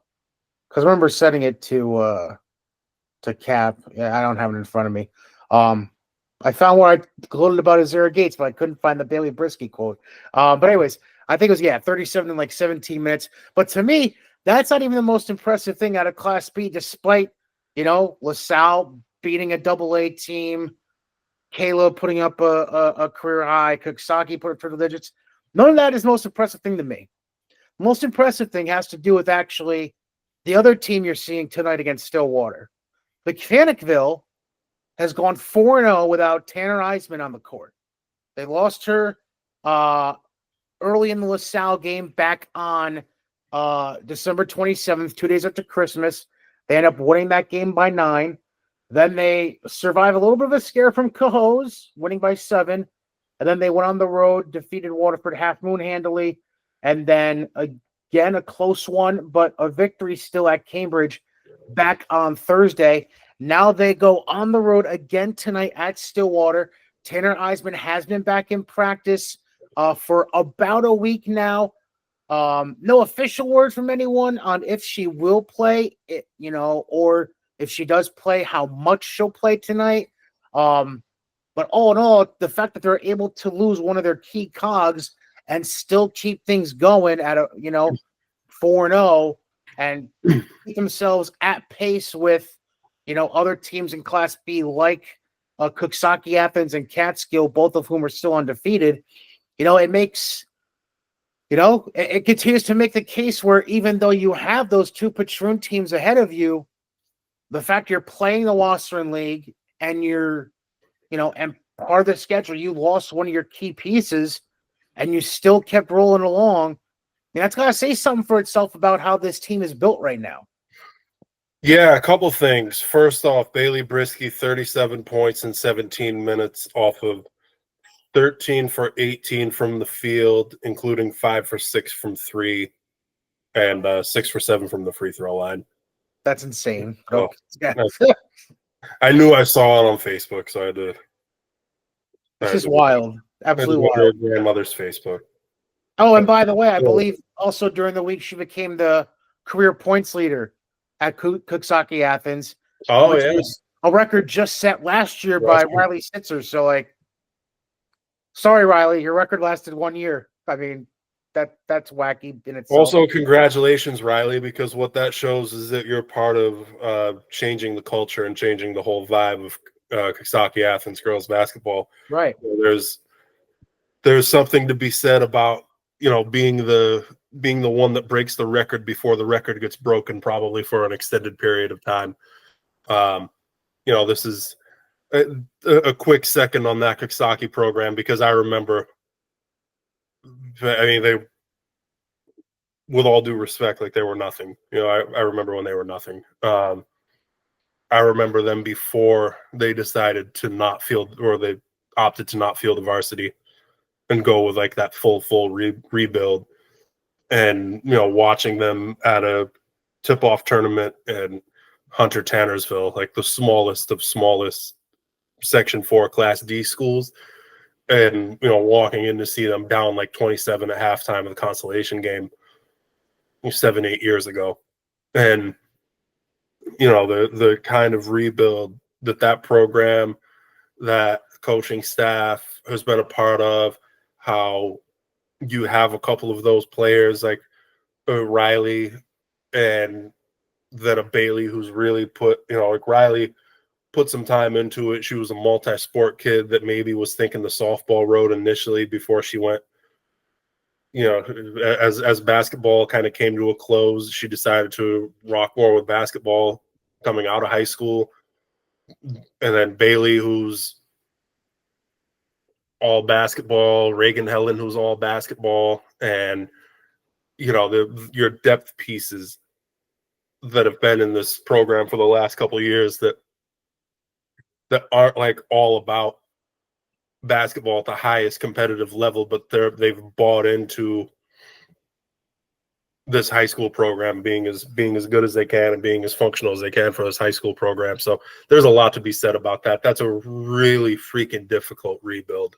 I remember setting it to Cap. Yeah, I don't have it in front of me. I found where I quoted about Azera Gates, but I couldn't find the Bailey Brisky quote. But anyways, I think it was 37 in like 17 minutes. But to me, that's not even the most impressive thing out of Class B, despite LaSalle beating a AA team, Caleb putting up a career high, Cooksaki put up triple digits. None of that is the most impressive thing to me. The most impressive thing has to do with actually the other team you're seeing tonight against Stillwater. Mechanicville has gone 4-0 without Tanner Eisman on the court. They lost her early in the LaSalle game back on December 27th, 2 days after Christmas. They end up winning that game by 9. Then they survive a little bit of a scare from Cohoes, winning by 7. And then they went on the road, defeated Waterford Half Moon handily. And then again, a close one, but a victory still at Cambridge back on Thursday. Now they go on the road again tonight at Stillwater. Tanner Eisman has been back in practice for about a week now. No official word from anyone on if she will play, or if she does play, how much she'll play tonight. But all in all, the fact that they're able to lose one of their key cogs and still keep things going at 4-0 and keep themselves at pace with other teams in Class B like Cooksaki Athens and Catskill, both of whom are still undefeated. It makes it continues to make the case where even though you have those 2 Patroon teams ahead of you, the fact you're playing the Wasserman League and you're and part of the schedule, you lost one of your key pieces and you still kept rolling along. That's got to say something for itself about how this team is built right now. Yeah, a couple things. First off, Bailey Brisky, 37 points in 17 minutes off of 13 for 18 from the field, including 5 for 6 from 3 and 6 for 7 from the free throw line. That's insane. Oh, I knew I saw it on Facebook, so I had to. It's just wild. Absolutely wild. Her grandmother's Facebook. Oh, and by the way, I believe also during the week she became the career points leader at Cooksaki Athens. Oh, yeah. Was a record just set last year by Riley Sitzer. So, sorry, Riley, your record lasted 1 year. I mean, that's wacky in itself. Also, congratulations, Riley, because what that shows is that you're part of changing the culture and changing the whole vibe of Coxsackie Athens girls basketball. Right. There's something to be said about being the one that breaks the record before the record gets broken, probably for an extended period of time. This is a quick second on that Coxsackie program, because I remember. I mean, they, with all due respect, like, they were nothing. I remember when they were nothing. I remember them before they decided to not field, or they opted to not field the varsity and go with like that full rebuild. And watching them at a tip-off tournament in Hunter Tannersville, like the smallest of smallest Section 4 Class D schools, and walking in to see them down like 27 at halftime of the consolation game 7-8 years ago. And the kind of rebuild that program, that coaching staff has been a part of, how you have a couple of those players like Riley, and then a Bailey who's really put, like Riley put some time into it. She was a multi-sport kid that maybe was thinking the softball road initially before she went, as basketball kind of came to a close, she decided to rock more with basketball coming out of high school. And then Bailey, who's all basketball, Reagan Helen, who's all basketball, and your depth pieces that have been in this program for the last couple of years that aren't like all about basketball at the highest competitive level, but they've bought into this high school program being as good as they can and being as functional as they can for this high school program. So there's a lot to be said about that. That's a really freaking difficult rebuild.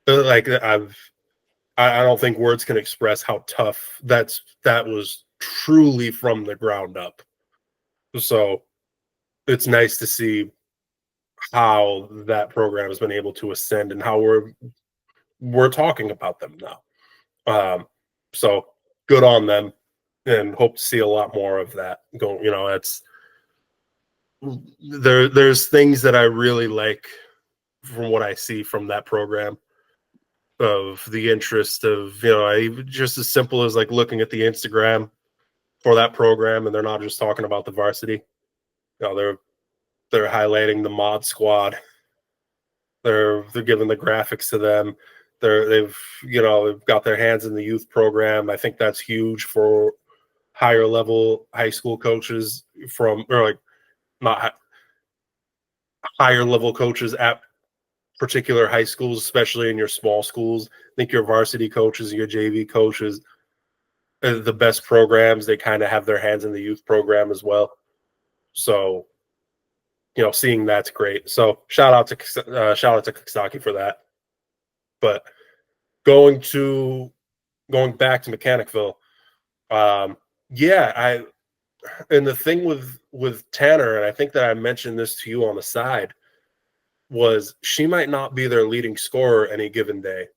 Like, I don't think words can express how tough that was, truly from the ground up. So it's nice to see how that program has been able to ascend and how we're talking about them now. So good on them, and hope to see a lot more of that going. There's things that I really like from what I see from that program, of the interest of, just as simple as like looking at the Instagram for that program, and they're not just talking about the varsity. They're highlighting the mod squad. They're giving the graphics to them. They've got their hands in the youth program. I think that's huge for higher level high school coaches, not higher level coaches at particular high schools, especially in your small schools. I think your varsity coaches, your JV coaches, the best programs, they kind of have their hands in the youth program as well. So, seeing that's great. So shout out to Coxsackie for that. But going back to Mechanicville, and the thing with Tanner, and I think that I mentioned this to you on the side, was she might not be their leading scorer any given day,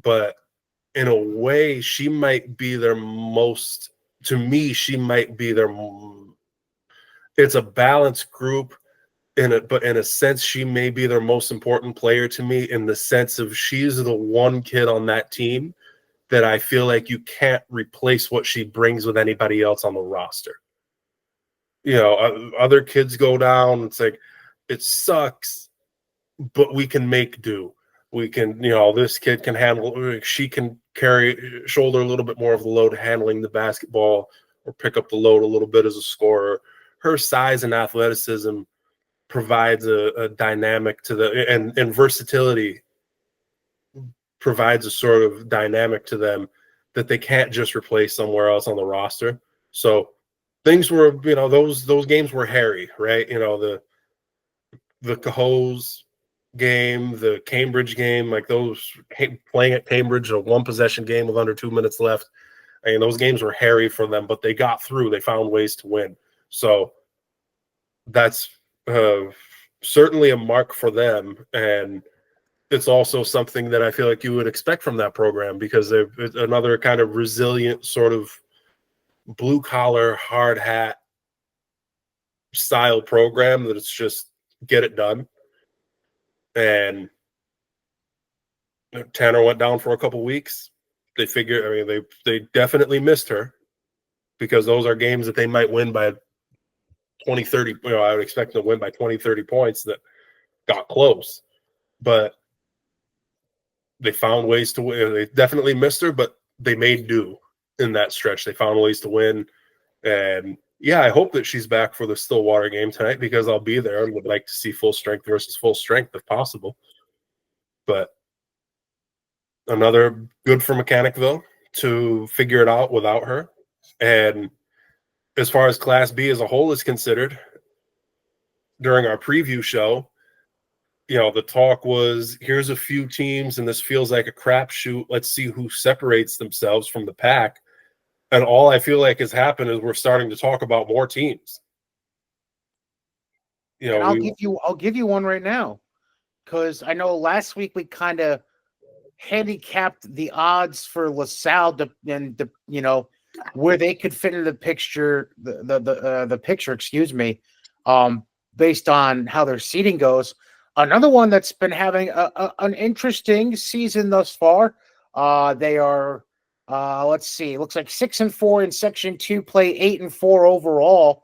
but in a way, she might be their most. To me, she might be their. It's a balanced group, but in a sense, she may be their most important player to me, in the sense of she's the one kid on that team that I feel like you can't replace what she brings with anybody else on the roster. Other kids go down. It's like, it sucks, but we can make do. We can, this kid can handle, she can shoulder a little bit more of the load handling the basketball, or pick up the load a little bit as a scorer. Her size and athleticism provides a dynamic to and versatility provides a sort of dynamic to them that they can't just replace somewhere else on the roster. So things were, those games were hairy, right? The Cohoes game, the Cambridge game, like those, playing at Cambridge, a one possession game with under 2 minutes left. I mean, those games were hairy for them, but they got through. They found ways to win. So that's certainly a mark for them. And it's also something that I feel like you would expect from that program because it's another kind of resilient sort of blue collar, hard hat style program that it's just get it done. And Tanner went down for a couple weeks. They figured, I mean, they definitely missed her because those are games that they might win by 20, 30. I would expect them to win by 20, 30 points that got close. But they found ways to win. They definitely missed her, but they made do in that stretch. They found ways to win. And yeah, I hope that she's back for the Stillwater game tonight because I'll be there and would like to see full strength versus full strength if possible. But another good for Mechanicville to figure it out without her. And as far as Class B as a whole is considered, during our preview show, the talk was, here's a few teams, and this feels like a crapshoot. Let's see who separates themselves from the pack. And all I feel like has happened is we're starting to talk about more teams. And I'll give you one right now, because I know last week we kind of handicapped the odds for LaSalle and where they could fit into the picture, the picture, excuse me, based on how their seating goes. Another one that's been having an interesting season thus far. They are, let's see, it looks like 6-4 in Section 2, play 8-4 overall.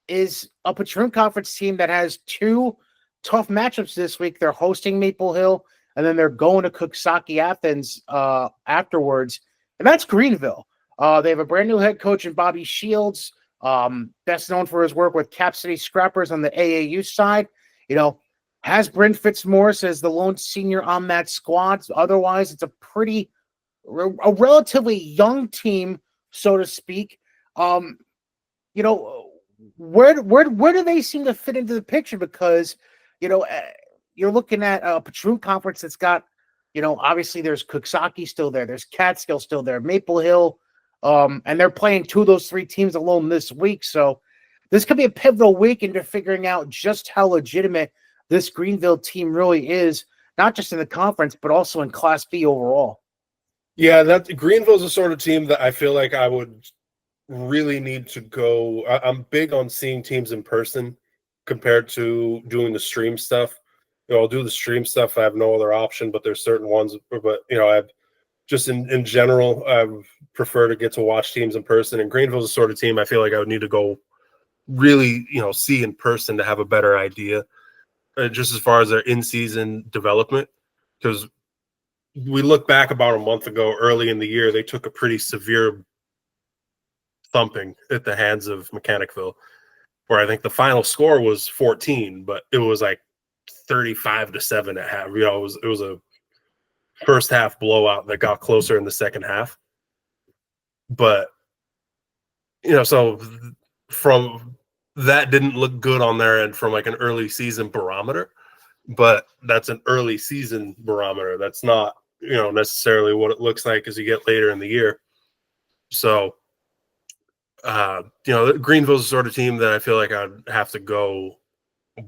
Is a Patroon Conference team that has two tough matchups this week. They're hosting Maple Hill, and then they're going to Coxsackie Athens afterwards, and that's Greenville. They have a brand new head coach in Bobby Shields, best known for his work with Cap City Scrappers on the AAU side. Has Brent Fitzmaurice as the lone senior on that squad. Otherwise, it's a relatively young team, so to speak. Where do they seem to fit into the picture? Because, you're looking at a Patroon Conference that's got, obviously there's Coxsackie still there. There's Catskill still there, Maple Hill. And they're playing two of those three teams alone this week. So this could be a pivotal week into figuring out just how legitimate this Greenville team really is, not just in the conference, but also in Class B overall. Yeah, Greenville's the sort of team that I feel like I would really need to go. I'm big on seeing teams in person compared to doing the stream stuff. I'll do the stream stuff. I have no other option, but there's certain ones. But I've just in general, I prefer to get to watch teams in person. And Greenville's the sort of team I feel like I would need to go really, see in person to have a better idea. Just as far as their in-season development, because we look back about a month ago, early in the year, they took a pretty severe thumping at the hands of Mechanicville, where I think the final score was 14, but it was like 35-7 at half. It was a first half blowout that got closer in the second half. But so from that didn't look good on their end from like an early season barometer, but that's an early season barometer. That's not, necessarily what it looks like as you get later in the year. So, Greenville's the sort of team that I feel like I'd have to go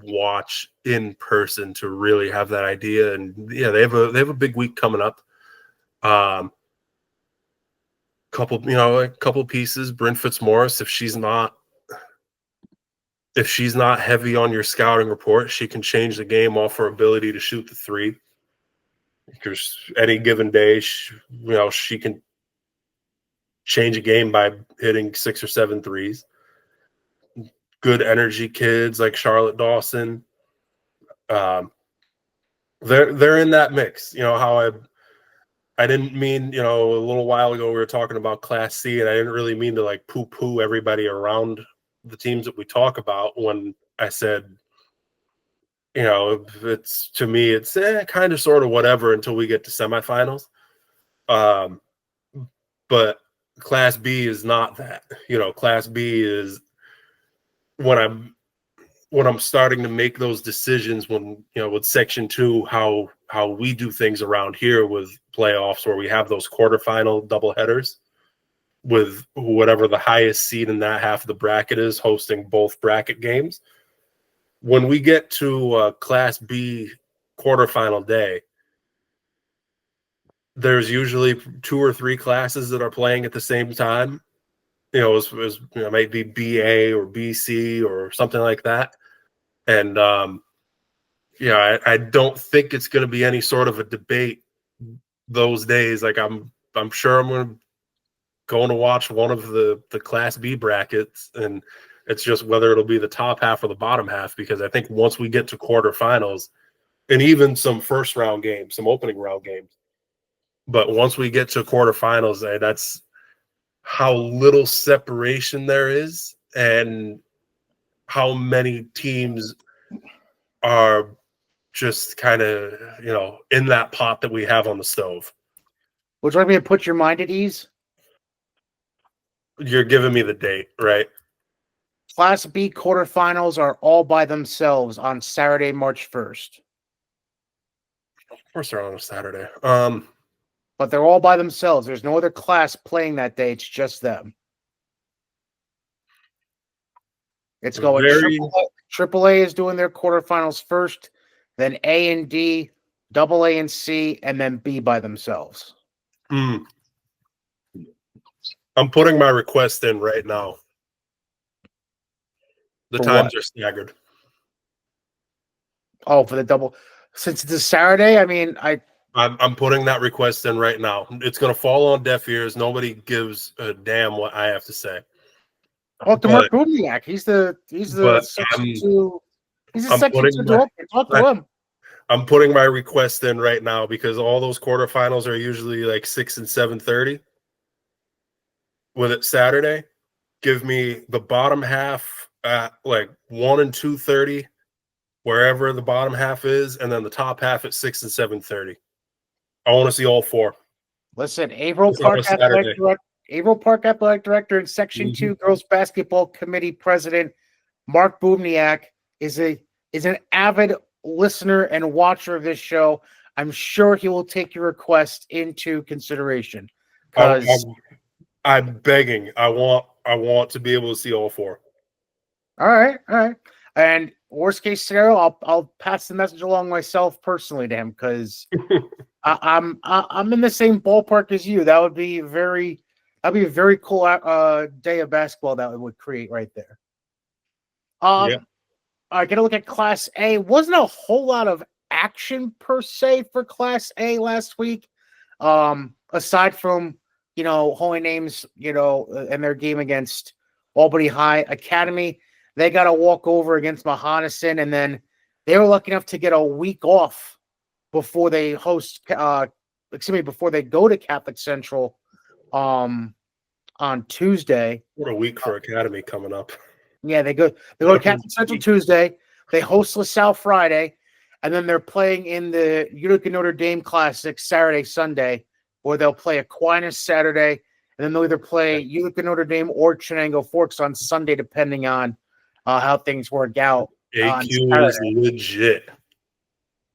watch in person to really have that idea. And yeah, they have a big week coming up. A couple pieces. Brent Fitzmaurice, if she's not heavy on your scouting report, she can change the game off her ability to shoot the three. Because any given day, she can change a game by hitting 6 or 7 threes. Good energy kids like Charlotte Dawson. They're in that mix. How I didn't mean, a little while ago we were talking about Class C, and I didn't really mean to like poo-poo everybody around the teams that we talk about when I said, it's to me, it's kind of sort of whatever until we get to semifinals. But Class B is not that. Class B is when I'm starting to make those decisions when, with Section 2, how we do things around here with playoffs where we have those quarterfinal doubleheaders with whatever the highest seed in that half of the bracket is hosting both bracket games. When we get to Class B quarterfinal day, there's usually 2 or 3 classes that are playing at the same time. It might be BA or BC or something like that. And I don't think it's going to be any sort of a debate those days. Like I'm sure I'm going to watch one of the Class B brackets, and it's just whether it'll be the top half or the bottom half, because I think once we get to quarterfinals and even some first round games, some opening round games, but once we get to quarterfinals, that's how little separation there is and how many teams are just kind of, in that pot that we have on the stove. Would you like me to put your mind at ease? You're giving me the date, right? Class B quarterfinals are all by themselves on Saturday, March 1st. Of course they're on a Saturday. But they're all by themselves. There's no other class playing that day. It's just them. It's going AAA is doing their quarterfinals first, then A and D, AA and C, and then B by themselves. I'm putting my request in right now. The times are staggered. Oh, for the double. Since it's a Saturday, I mean, I'm putting that request in right now. It's going to fall on deaf ears. Nobody gives a damn what I have to say. Talk to Mark Bubniak. He's the section two. He's a section two director. Talk to him. I'm putting my request in right now because all those quarterfinals are usually like 6 and 7:30. With it Saturday, give me the bottom half at like 1 and 2:30, wherever the bottom half is, and then the top half at 6 and 7:30. I want to see all 4. Listen, Averill Park Athletic Director and Section 2 Girls Basketball Committee President Mark Bubniak is an avid listener and watcher of this show. I'm sure he will take your request into consideration. I'm begging. I want to be able to see all 4. All right. And worst case scenario, I'll pass the message along myself personally to him, because I'm in the same ballpark as you. That'd be a very cool day of basketball that it would create right there. Yeah. I got to look at Class A. Wasn't a whole lot of action per se for Class A last week, aside from Holy Names, and their game against Albany High Academy. They got a walkover against Mahonison, and then they were lucky enough to get a week off before they before they go to Catholic Central on Tuesday. What a week for Academy coming up. Yeah, they go to Catholic Central Tuesday. They host LaSalle Friday, and then they're playing in the Utica Notre Dame Classic Saturday, Sunday, or they'll play Aquinas Saturday, and then they'll either play Utica Notre Dame or Chenango Forks on Sunday, depending on how things work out. AQ is legit.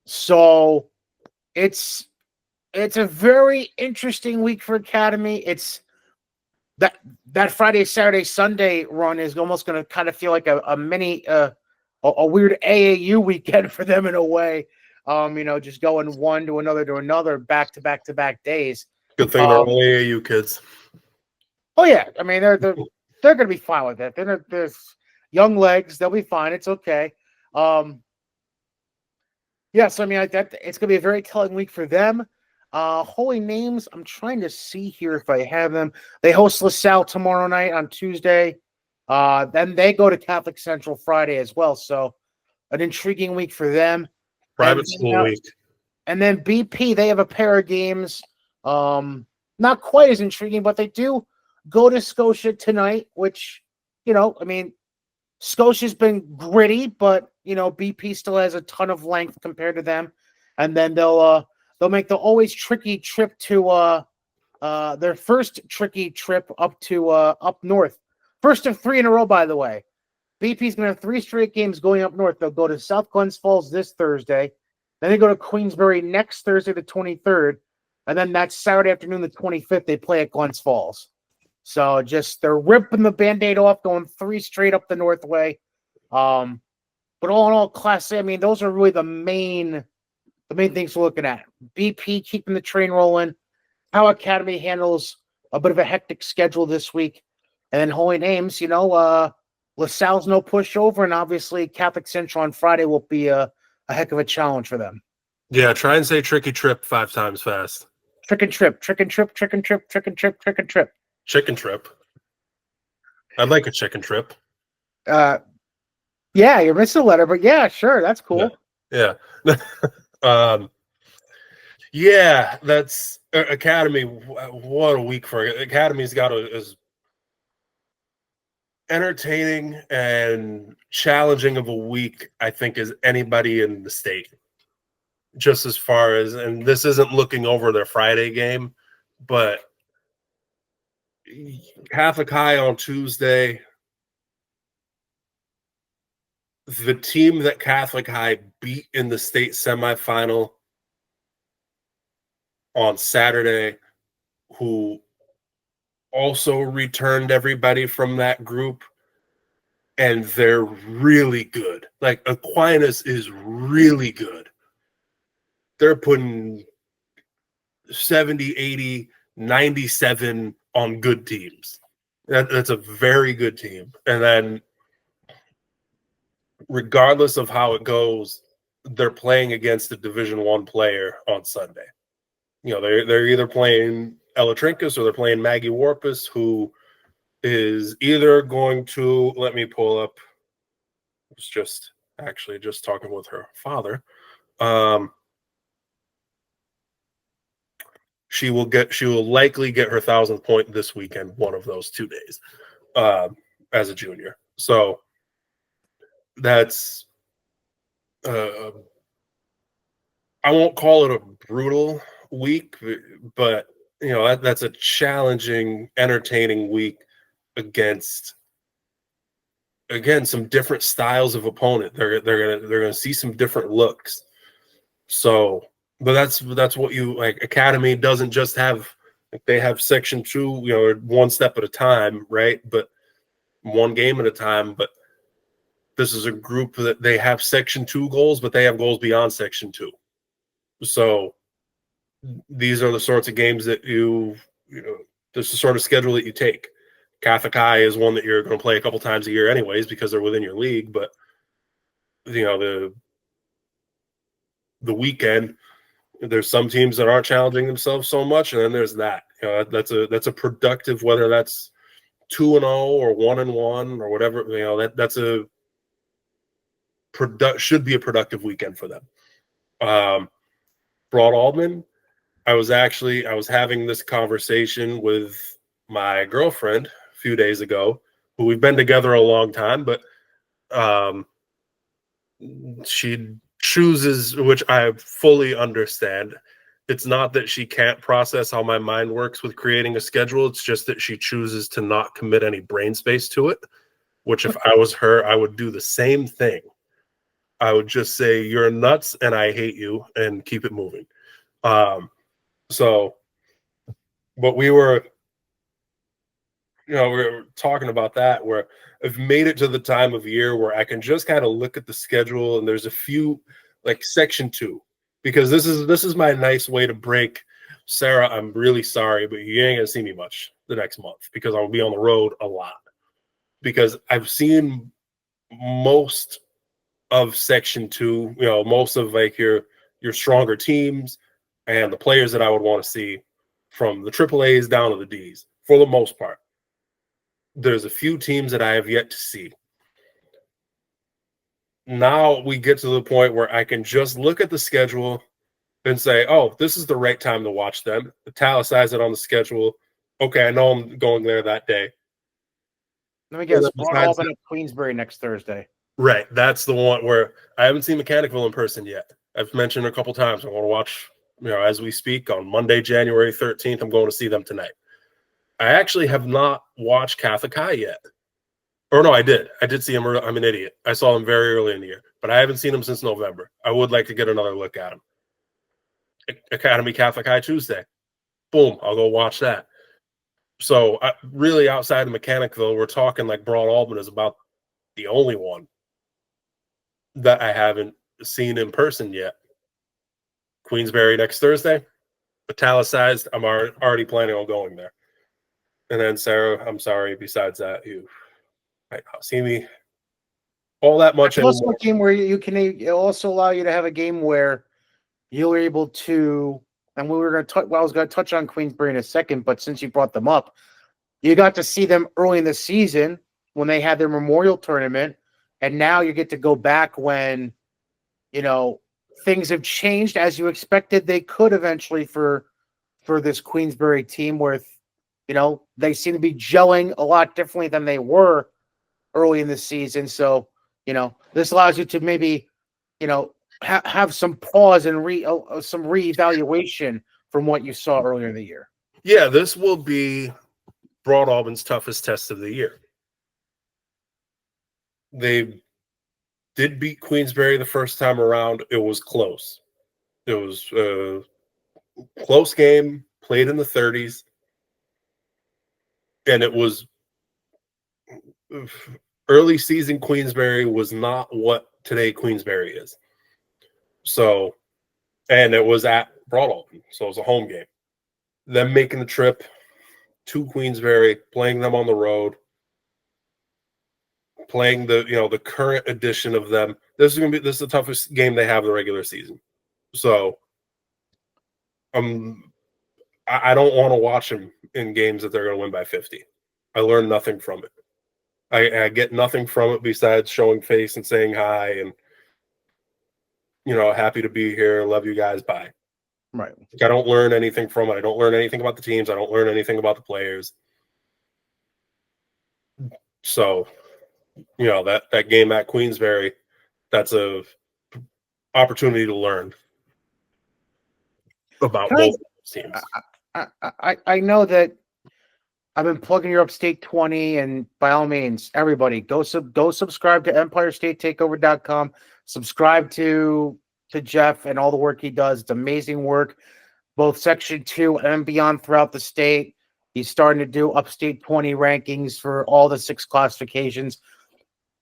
So it's a very interesting week for Academy. It's that Friday, Saturday, Sunday run is almost going to kind of feel like a mini a weird AAU weekend for them in a way. Just going one to another back to back days. Good thing they're all AAU kids. Oh yeah, I mean they're going to be fine with it. They're young legs; they'll be fine. It's okay. Yes, I mean it's going to be a very telling week for them. Holy Names, I'm trying to see here if I have them. They host LaSalle tomorrow night on Tuesday. Then they go to Catholic Central Friday as well. So an intriguing week for them. Private school week. And then BP, they have a pair of games. Not quite as intriguing, but they do go to Scotia tonight, which, Scotia's been gritty, but, BP still has a ton of length compared to them. And then they'll make the always tricky trip to their first tricky trip up north. First of 3 in a row, by the way. BP's going to have 3 straight games going up north. They'll go to South Glens Falls this Thursday. Then they go to Queensbury next Thursday, the 23rd. And then that Saturday afternoon, the 25th, they play at Glens Falls. So they're ripping the Band-Aid off, going 3 straight up the Northway. But all in all, Class A, I mean, those are really the main the main things we're looking at. BP keeping the train rolling. How Academy handles a bit of a hectic schedule this week. And then Holy Names, LaSalle's no pushover, and obviously Catholic Central on Friday will be a heck of a challenge for them. Yeah, try and say tricky trip 5 times fast. Trick and trip, trick and trip, trick and trip, trick and trip, trick and trip. Chicken trip. I'd like a chicken trip. Yeah, you're missing a letter, but yeah, sure, that's cool. Yeah. Yeah, that's Academy. What a week for Academy's got as entertaining and challenging of a week, I think, as anybody in the state. Just as far as, and this isn't looking over their Friday game, but Catholic High on Tuesday, the team that Catholic High beat in the state semifinal on Saturday, who also returned everybody from that group, and they're really good. Like, Aquinas is really good. They're putting 70, 80, 97 on good teams. That's a very good team. And then regardless of how it goes, they're playing against a Division I player on Sunday. They're either playing Ella Trinkus or they're playing Maggie Warpus, who is either going to, let me pull up, I was just talking with her father. She will likely get her 1,000th point this weekend, one of those 2 days, as a junior. So that's, I won't call it a brutal week, but that's a challenging, entertaining week against, again, some different styles of opponent. They're gonna see some different looks. So, but that's what you like. Academy doesn't just have, like, they have Section 2, one step at a time, right? But one game at a time. But this is a group that they have Section 2 goals, but they have goals beyond Section 2. So these are the sorts of games that this is the sort of schedule that you take. Catholic High is one that you're going to play a couple times a year anyways because they're within your league. But the weekend, there's some teams that aren't challenging themselves so much, and then there's that. That's a productive, whether that's 2-0 or 1-1 or whatever. That's a should be a productive weekend for them. Broad Alban, I was having this conversation with my girlfriend a few days ago, who we've been together a long time, but she chooses, which I fully understand. It's not that she can't process how my mind works with creating a schedule. It's just that she chooses to not commit any brain space to it, which if I was her, I would do the same thing. I would just say, you're nuts and I hate you, and keep it moving. But we were talking about that, where I've made it to the time of year where I can just kind of look at the schedule, and there's a few, like Section 2, because this is my nice way to break. Sarah, I'm really sorry, but you ain't gonna see me much the next month because I'll be on the road a lot, because I've seen most of Section 2, most of like your stronger teams and the players that I would want to see from the AAAs down to the Ds for the most part. There's a few teams that I have yet to see. Now we get to the point where I can just look at the schedule and say, oh, this is the right time to watch them. Italicize it on the schedule. Okay, I know I'm going there that day. Let me guess. Broad Alban at Queensbury next Thursday. Right. That's the one where I haven't seen Mechanicville in person yet. I've mentioned a couple times I want to watch, as we speak, on Monday, January 13th. I'm going to see them tonight. I actually have not watched Catholic High yet. Or no, I did. I did see him. I'm an idiot. I saw him very early in the year, but I haven't seen him since November. I would like to get another look at him. Academy Catholic High Tuesday. Boom. I'll go watch that. So really outside of Mechanicville, we're talking like Broad Alban is about the only one that I haven't seen in person yet. Queensbury next Thursday. Italicized. I'm already planning on going there. And then Sarah, I'm sorry. Besides that, you might not see me all that much It's also anymore. a game where you can it'll also allow you to have a game where you're able to, and we were going to I was going to touch on Queensbury in a second, but since you brought them up, you got to see them early in the season when they had their memorial tournament, and now you get to go back when, things have changed as you expected they could eventually for this Queensbury team with, they seem to be gelling a lot differently than they were early in the season. So, this allows you to maybe, have some pause and some reevaluation from what you saw earlier in the year. Yeah, this will be Broad Auburn's toughest test of the year. They did beat Queensbury the first time around. It was close. It was a close game, played in the 30s, and it was early season Queensbury was not what today Queensbury is. So, and it was at Broad Auburn, so it was a home game. Them making the trip to Queensbury, playing them on the road, playing the current edition of them. This is the toughest game they have in the regular season. So, I don't want to watch them in games that they're going to win by 50. I learned nothing from it. I get nothing from it besides showing face and saying hi and happy to be here. Love you guys. Bye. Right. I don't learn anything from it. I don't learn anything about the teams. I don't learn anything about the players. So, that game at Queensbury, that's a opportunity to learn about both teams. I know that I've been plugging your Upstate 20, and by all means, everybody go subscribe to EmpireStateTakeover.com. Subscribe to Jeff and all the work he does. It's amazing work, both Section 2 and beyond throughout the state. He's starting to do Upstate 20 rankings for all the 6 classifications.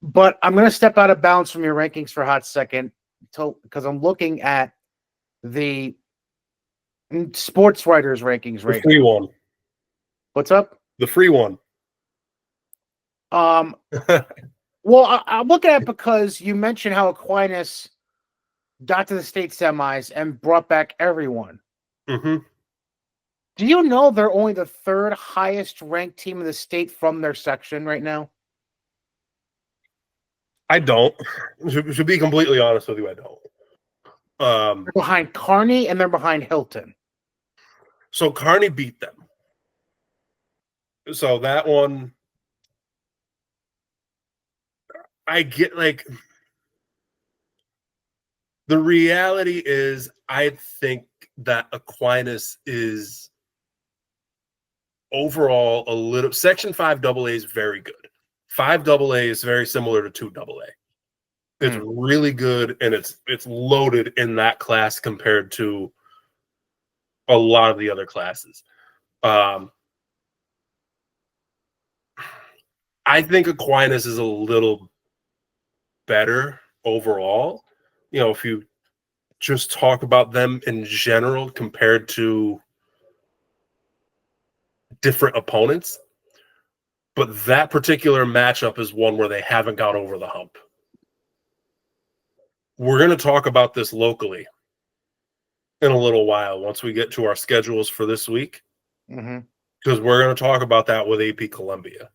But I'm going to step out of bounds from your rankings for a hot second because I'm looking at the sports writers rankings right now. The free one. What's up? The free one. Well, I'm looking at it because you mentioned how Aquinas got to the state semis and brought back everyone. Mm-hmm. Do you know they're only the 3rd highest ranked team in the state from their section right now? I don't. To be completely honest with you, I don't. They're behind Kearney and they're behind Hilton. So Kearney beat them. So that one, I get the reality is I think that Aquinas is overall a little Section 5 AA is very good. 5 AA is very similar to 2 AA. It's really good and it's loaded in that class compared to a lot of the other classes. I think Aquinas is a little better overall. If you just talk about them in general compared to different opponents. But that particular matchup is one where they haven't got over the hump. We're going to talk about this locally in a little while once we get to our schedules for this week. Because we're going to talk about that with AP Columbia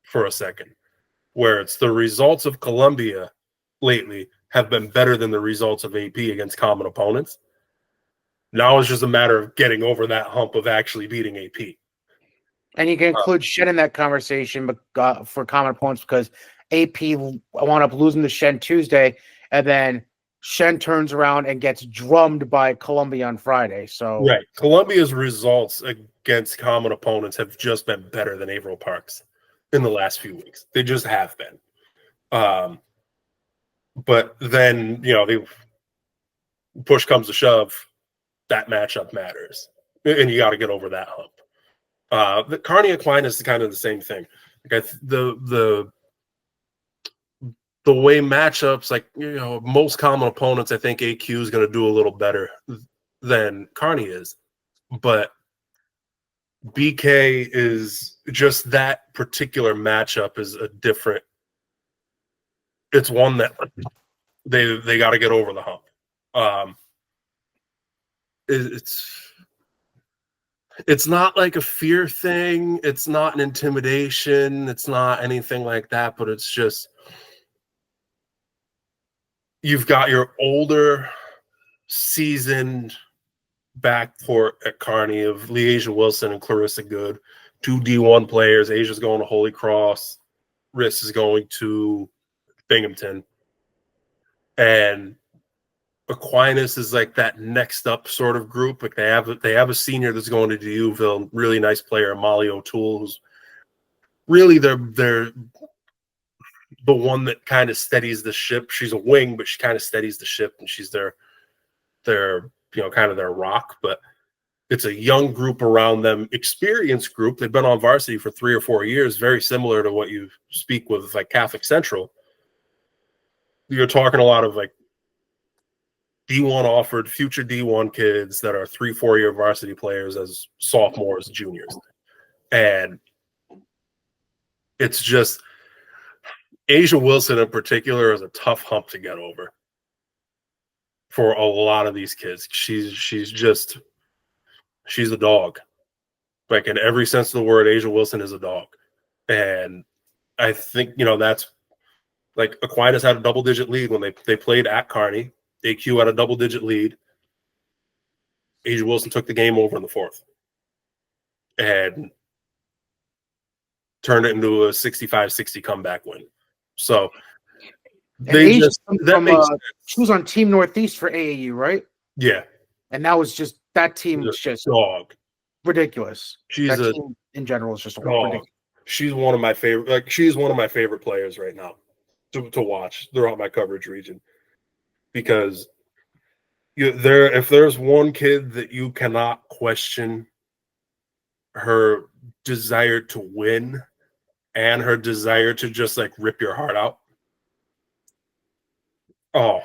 for a second, where it's the results of Columbia lately have been better than the results of AP against common opponents. Now it's just a matter of getting over that hump of actually beating AP. And you can include Shen in that conversation for common opponents because AP wound up losing to Shen Tuesday, and then Shen turns around and gets drummed by Columbia on Friday. So right, Columbia's results against common opponents have just been better than Averill Park's in the last few weeks. They just have been. But then push comes to shove, that matchup matters, and you got to get over that hump. The Kearney Aquinas is kind of the same thing. The the way matchups, like, most common opponents, I think AQ is going to do a little better than Kearney is. But BK is just that particular matchup is a different. It's one that they got to get over the hump. It's not like a fear thing. It's not an intimidation. It's not anything like that. But it's just you've got your older, seasoned backcourt at Kearney of Leasia Wilson and Clarissa Good, 2 D1 players. Asia's going to Holy Cross. Riss is going to Binghamton. And Aquinas is like that next up sort of group. Like they have a senior that's going to Duville, really nice player, Molly O'Toole, who's really they're the one that kind of steadies the ship. She's a wing, but she kind of steadies the ship, and she's their kind of their rock. But it's a young group around them, experienced group. They've been on varsity for 3 or 4 years, very similar to what you speak with like Catholic Central. You're talking a lot of like D1 offered future D1 kids that are 3-4 year varsity players as sophomores, juniors. And it's just Asia Wilson in particular is a tough hump to get over for a lot of these kids. She's a dog. Like in every sense of the word, Asia Wilson is a dog. And I think, that's like Aquinas had a double-digit lead when they played at Kearney. AQ had a double-digit lead. Asia Wilson took the game over in the 4th and turned it into a 65-60 comeback win. So she was on Team Northeast for AAU, right? Yeah. And that team was just dog. Ridiculous. Team in general is just ridiculous. She's one of my favorite. Like she's one of my favorite players right now to watch throughout my coverage region, because if there's one kid that you cannot question her desire to win and her desire to just like rip your heart out. Oh,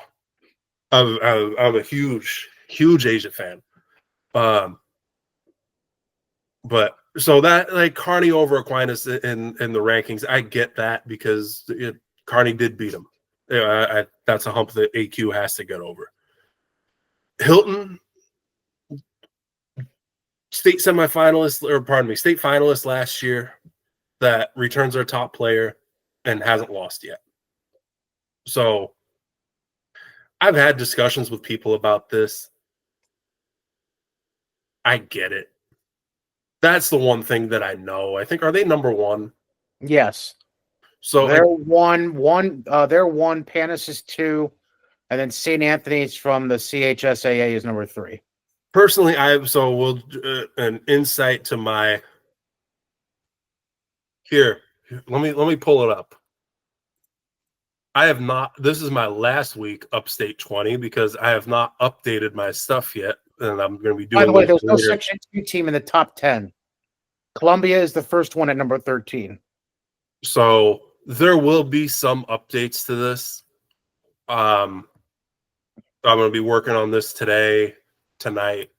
I'm a huge Asia fan. But so that like Kearney over Aquinas in the rankings, I get that because Kearney did beat them. That's a hump that AQ has to get over. Hilton, state finalist last year that returns their top player and hasn't lost yet. So I've had discussions with people about this. I get it. That's the one thing that I know. I think, are they number 1? Yes. So they're one. They're 1. Panis is 2, and then St. Anthony's from the CHSAA is number 3. Personally, an insight to my here. Let me pull it up. I have not. This is my last week upstate 20 because I have not updated my stuff yet, and I'm going to be doing. By the way, there's no Section 2 team in the top 10. Columbia is the first one at number 13. So there will be some updates to this. I'm going to be working on this tonight,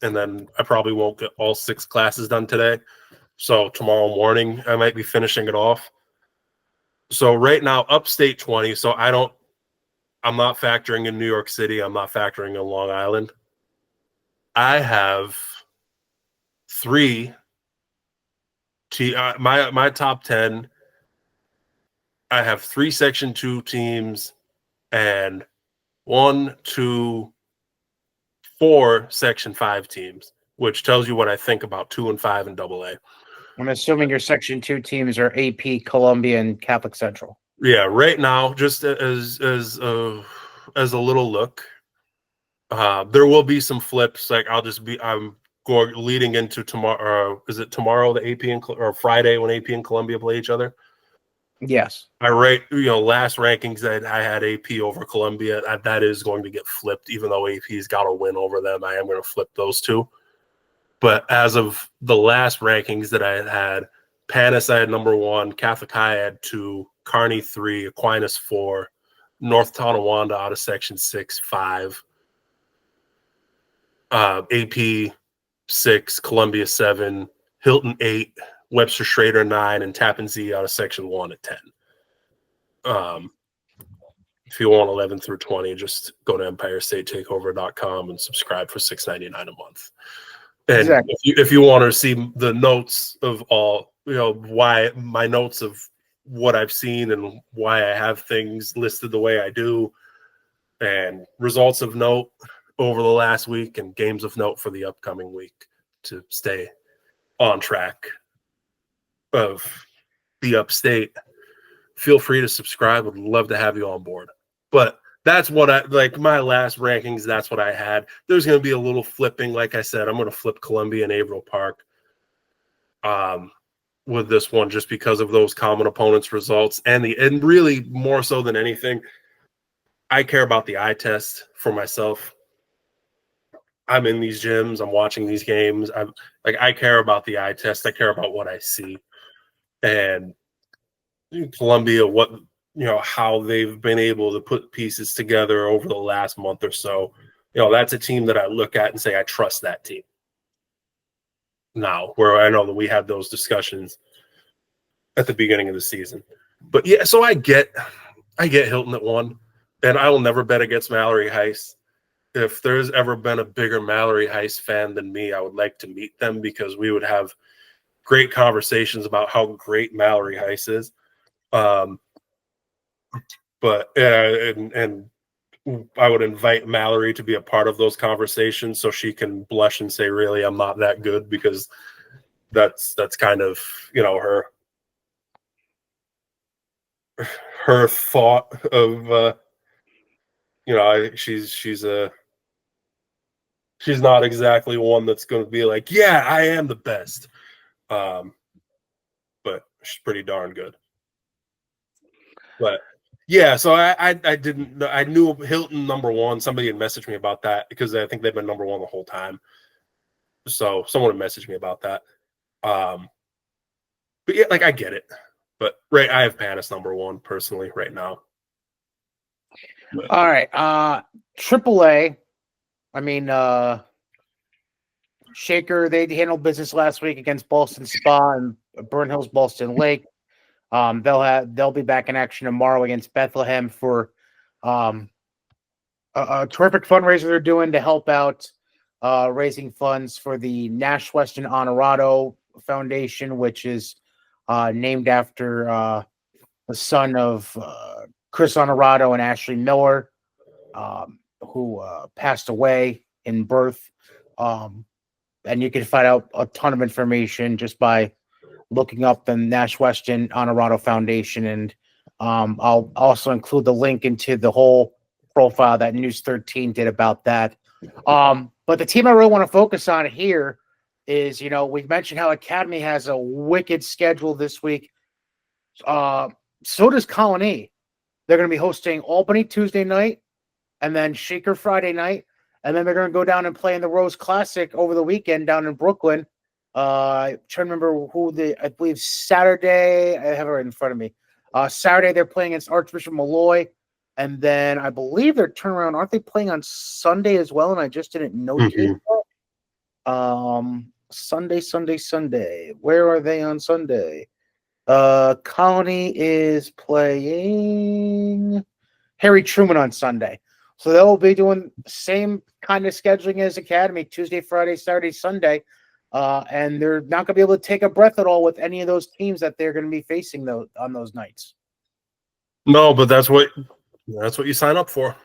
and then I probably won't get all 6 classes done today. So tomorrow morning, I might be finishing it off. So right now, upstate 20. So I'm not factoring in New York City. I'm not factoring in Long Island. I have 3. My top 10. I have 3 Section 2 teams and 1, 2, 4 Section 5 teams, which tells you what I think about 2 and 5 and AA. I'm assuming your Section 2 teams are AP, Columbia, and Catholic Central. Yeah, right now, just as a little look, there will be some flips. Like I'm going leading into tomorrow. Is it tomorrow the AP or Friday when AP and Columbia play each other? Yes. I rate last rankings that I had AP over Columbia. That is going to get flipped, even though AP's got a win over them. I am going to flip those 2. But as of the last rankings that I had, Panis I had number 1, Catholic High I had 2, Kearney 3, Aquinas 4, North Tonawanda out of Section 6-5, AP 6, Columbia 7, Hilton 8, Webster Schrader 9, and Tappan Zee out of Section 1 at 10. If you want 11 through 20, just go to EmpireStateTakeover.com and subscribe for $6.99 a month. And Exactly. if you want to see the notes of all, why my notes of what I've seen and why I have things listed the way I do, and results of note over the last week and games of note for the upcoming week to stay on track of the upstate, feel free to subscribe. Would love to have you on board. But that's what I like. My last rankings, that's what I had. There's going to be a little flipping. Like I said, I'm going to flip Columbia and Averill Park with this one, just because of those common opponents results. And really more so than anything, I care about the eye test for myself. I'm in these gyms. I'm watching these games. I care about the eye test. I care about what I see. And Columbia, how they've been able to put pieces together over the last month or so. That's a team that I look at and say, I trust that team. Now, where I know that we had those discussions at the beginning of the season. But yeah, so I get Hilton at 1, and I will never bet against Mallory Heiss. If there's ever been a bigger Mallory Heiss fan than me, I would like to meet them, because we would have great conversations about how great Mallory Heiss is. But and I would invite Mallory to be a part of those conversations so she can blush and say, really, I'm not that good, because that's kind of, her thought of, she's not exactly one that's going to be like, yeah, I am the best. But she's pretty darn good. But yeah, so I knew Hilton number 1. Somebody had messaged me about that, because I think they've been number 1 the whole time. So someone had messaged me about that. But yeah, I get it. But I have Panis number 1 personally right now. But, all right. AAA. I mean, Shaker, they handled business last week against Boston Spa and Burn Hills Boston Lake. They'll be back in action tomorrow against Bethlehem for a terrific fundraiser they're doing to help out raising funds for the Nash-Weston Honorado Foundation, which is named after the son of Chris Honorado and Ashley Miller, who passed away in birth. And you can find out a ton of information just by looking up the Nash-Weston Honorado Foundation. And I'll also include the link into the whole profile that News 13 did about that. But the team I really want to focus on here is, we've mentioned how Academy has a wicked schedule this week. So does Colony. They're going to be hosting Albany Tuesday night, and then Shaker Friday night, and then they're going to go down and play in the Rose Classic over the weekend down in Brooklyn. Trying to remember I believe Saturday, I have it right in front of me. Saturday, they're playing against Archbishop Malloy. And then I believe their turnaround, aren't they playing on Sunday as well? And I just didn't notate that. Sunday. Where are they on Sunday? Colony is playing Harry Truman on Sunday. So they'll be doing the same kind of scheduling as Academy, Tuesday, Friday, Saturday, Sunday. And they're not going to be able to take a breath at all with any of those teams that they're going to be facing on those nights. No, but that's what you sign up for.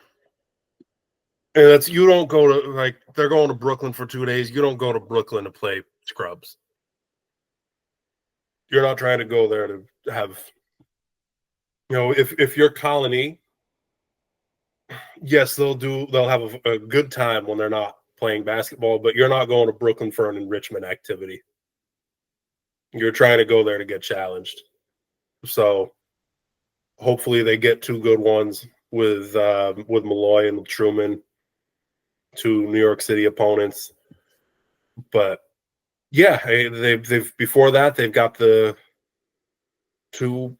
And you don't go to, they're going to Brooklyn for 2 days. You don't go to Brooklyn to play scrubs. You're not trying to go there to have, if you're Colony, yes, they'll have a good time when they're not playing basketball, but you're not going to Brooklyn for an enrichment activity. You're trying to go there to get challenged. So hopefully they get 2 good ones with Malloy and Truman, 2 New York City opponents. But yeah, they've before that they've got the 2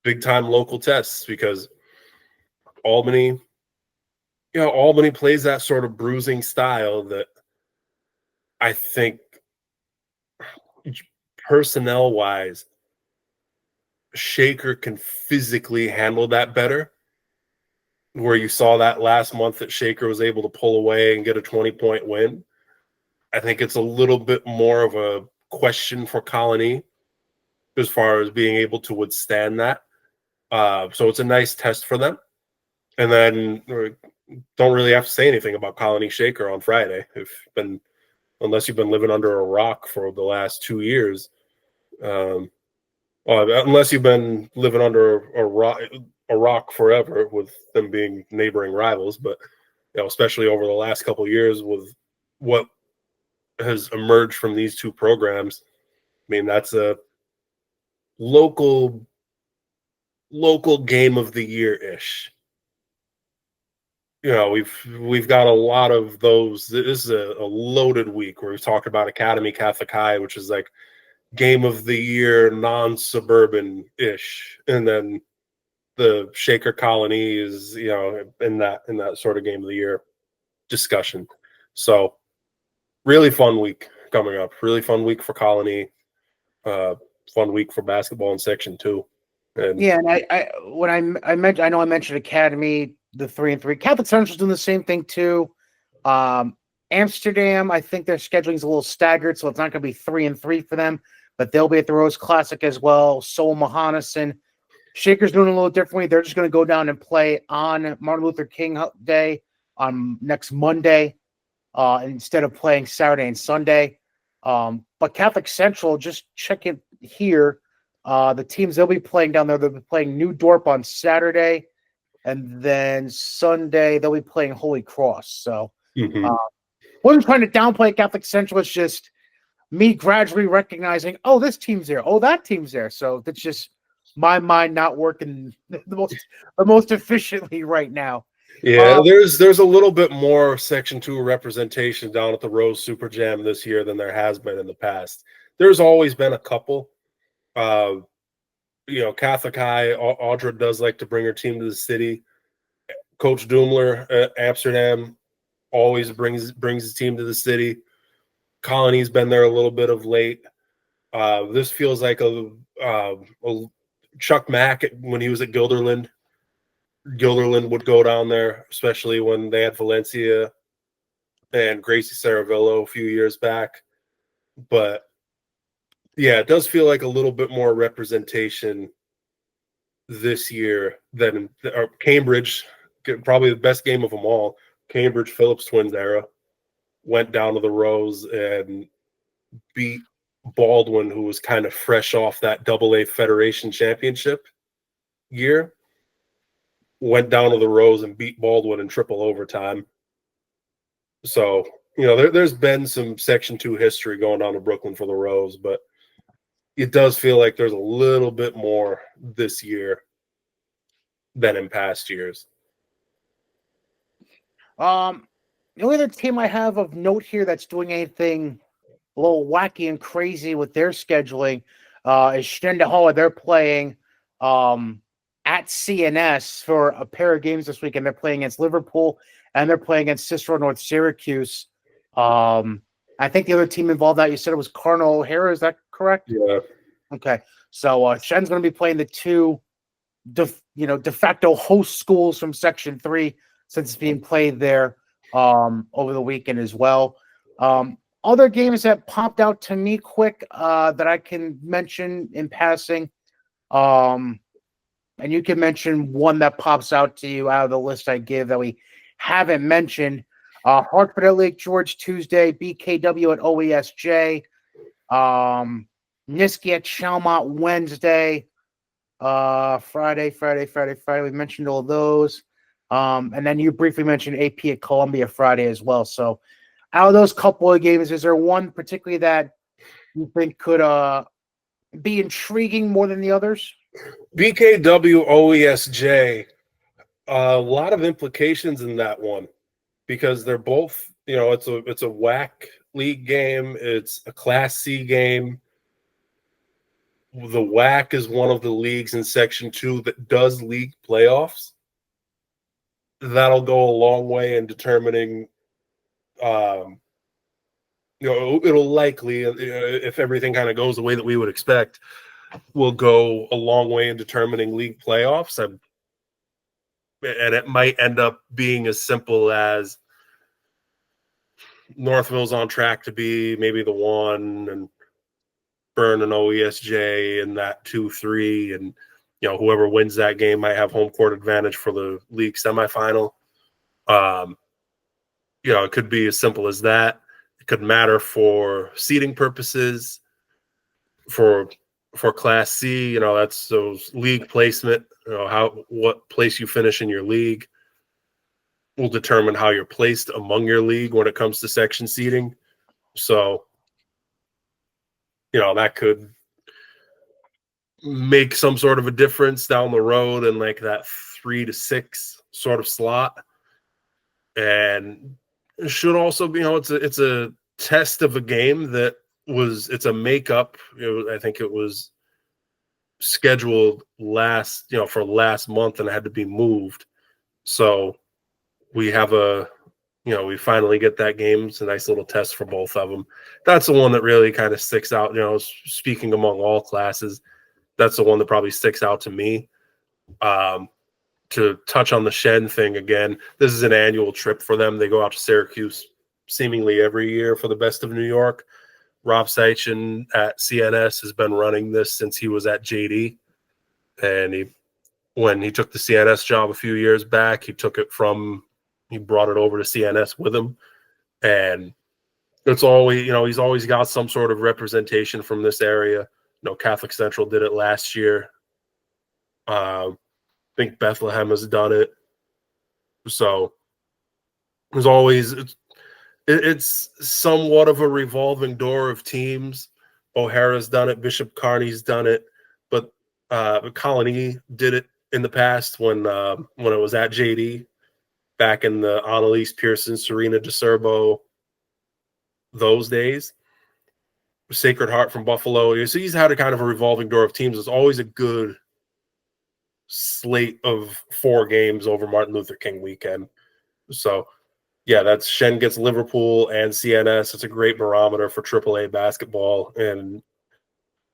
big time local tests, because Albany, Albany plays that sort of bruising style that I think personnel-wise, Shaker can physically handle that better. Where you saw that last month that Shaker was able to pull away and get a 20-point win. I think it's a little bit more of a question for Colony as far as being able to withstand that. So it's a nice test for them. And then don't really have to say anything about Colony Shaker on Friday. Unless you've been living under a rock for the last 2 years. Unless you've been living under a rock forever with them being neighboring rivals, but especially over the last couple of years with what has emerged from these two programs, I mean, that's a local game of the year ish. We've got a lot of those. This is a loaded week where we've talked about Academy Catholic High, which is like game of the year, non-suburban ish, and then the Shaker Colony is in that sort of game of the year discussion. So really fun week coming up. Really fun week for Colony. Fun week for basketball in Section 2. And I mentioned Academy, the 3-3. Catholic Central's doing the same thing too. Amsterdam, I think their scheduling is a little staggered, so it's not going to be 3-3 for them, but they'll be at the Rose Classic as well. So Mahonison. Shaker's doing a little differently. They're just going to go down and play on Martin Luther King Day on next Monday instead of playing Saturday and Sunday. But Catholic Central, just check it here. The teams they'll be playing down there, they'll be playing New Dorp on Saturday, and then Sunday they'll be playing Holy Cross. So wasn't trying to downplay Catholic Central. It's just me gradually recognizing, oh, this team's there. Oh, that team's there. So that's just my mind not working the most efficiently right now. Yeah, there's a little bit more Section 2 representation down at the Rose Super Jam this year than there has been in the past. There's always been a couple. Catholic High, Audra does like to bring her team to the city. Coach Doomler at Amsterdam always brings his team to the city. Colony's been there a little bit of late. This feels like a Chuck Mack when he was at Guilderland. Guilderland would go down there, especially when they had Valencia and Gracie Saravillo a few years back. But yeah, it does feel like a little bit more representation this year than Cambridge. Probably the best game of them all. Cambridge Phillips Twins era went down to the Rose and beat Baldwin, who was kind of fresh off that AA Federation Championship year. Went down to the Rose and beat Baldwin in triple overtime. So, there's been some Section 2 history going down to Brooklyn for the Rose, but it does feel like there's a little bit more this year than in past years. The only other team I have of note here that's doing anything a little wacky and crazy with their scheduling is Stendahalla. They're playing at CNS for a pair of games this weekend. They're playing against Liverpool and they're playing against Cicero North Syracuse. I think the other team involved that you said it was Cardinal O'Hara. Is that correct? Yeah. Okay. So Shen's going to be playing the two de facto host schools from Section 3 since it's being played there over the weekend as well. Other games that popped out to me quick that I can mention in passing, and you can mention one that pops out to you out of the list I give that we haven't mentioned. Hartford at Lake George Tuesday, BKW at OESJ, Niski at Chalmont Wednesday, Friday. We mentioned all those. And then you briefly mentioned AP at Columbia Friday as well. So out of those couple of games, is there one particularly that you think could be intriguing more than the others? BKW OESJ, a lot of implications in that one because they're both, it's a WAC league game. It's a Class C game. The WAC is one of the leagues in Section 2 that does league playoffs. that'll go a long way in determining. It'll likely, if everything kind of goes the way that we would expect, will go a long way in determining league playoffs. And it might end up being as simple as Northville's on track to be maybe the 1, and Berne and OESJ in that 2-3, and whoever wins that game might have home court advantage for the league semifinal. It could be as simple as that. It could matter for seeding purposes, for Class C. That's those league placement. What place you finish in your league will determine how you're placed among your league when it comes to section seeding. So, that could make some sort of a difference down the road in like that 3 to 6 sort of slot. And it should also be, it's a test of a game that it's a makeup. I think it was scheduled for last month and it had to be moved. So we have we finally get that game. It's a nice little test for both of them. That's the one that really kind of sticks out, speaking among all classes. That's the one that probably sticks out to me. To touch on the Shen thing again, this is an annual trip for them. They go out to Syracuse seemingly every year for the Best of New York. Rob Seichin at CNS has been running this since he was at JD. And when he took the CNS job a few years back, he brought it over to CNS with him. And it's always, he's always got some sort of representation from this area. Catholic Central did it last year. I think Bethlehem has done it. So there's always, it's somewhat of a revolving door of teams. O'Hara's done it. Bishop Kearney's done it. But Colony did it in the past when it was at JD, back in the Annalise Pearson, Serena DeCerbo, those days. Sacred Heart from Buffalo. So he's had a kind of a revolving door of teams. It's always a good slate of 4 games over Martin Luther King weekend. So, yeah, that's Shen gets Liverpool and CNS. It's a great barometer for AAA basketball and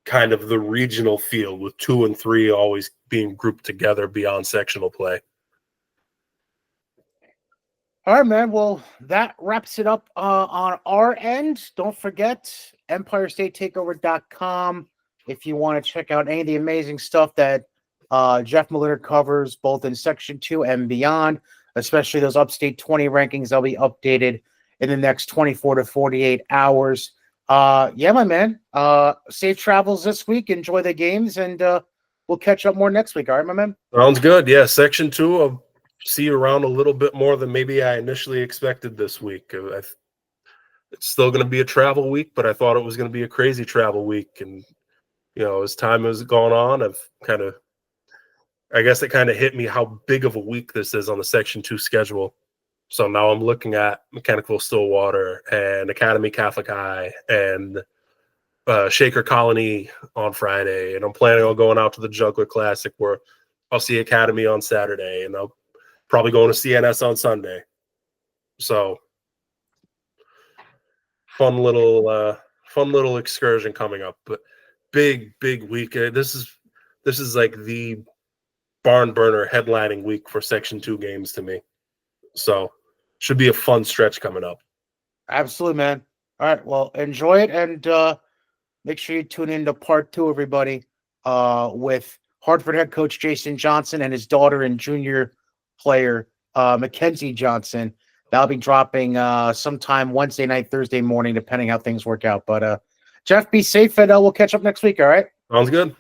kind of the regional field with 2 and 3 always being grouped together beyond sectional play. All right, man. Well, that wraps it up on our end. Don't forget EmpireStateTakeover.com if you want to check out any of the amazing stuff that Jeff Mlinar covers, both in Section 2 and beyond, especially those Upstate 20 rankings. They'll be updated in the next 24 to 48 hours. Yeah, my man. Safe travels this week. Enjoy the games, and we'll catch up more next week. All right, my man? Sounds good. Yeah, Section 2, I'll see you around a little bit more than maybe I initially expected this week. It's still going to be a travel week, but I thought it was going to be a crazy travel week. And, as time has gone on, I guess it kind of hit me how big of a week this is on the Section 2 schedule. So now I'm looking at Mechanical Stillwater and Academy Catholic High and Shaker Colony on Friday. And I'm planning on going out to the Juggler Classic where I'll see Academy on Saturday, and I'll probably going to CNS on Sunday. So fun little excursion coming up. But big week. This is like the barn burner headlining week for Section 2 games to me. So should be a fun stretch coming up. Absolutely, man. All right. Well, enjoy it, and make sure you tune in to part 2, everybody, with Hartford head coach Jason Johnson and his daughter and junior player Mackenzie Johnson. That'll be dropping sometime Wednesday night, Thursday morning, depending how things work out. But Jeff, be safe, and we'll catch up next week. All right. Sounds good.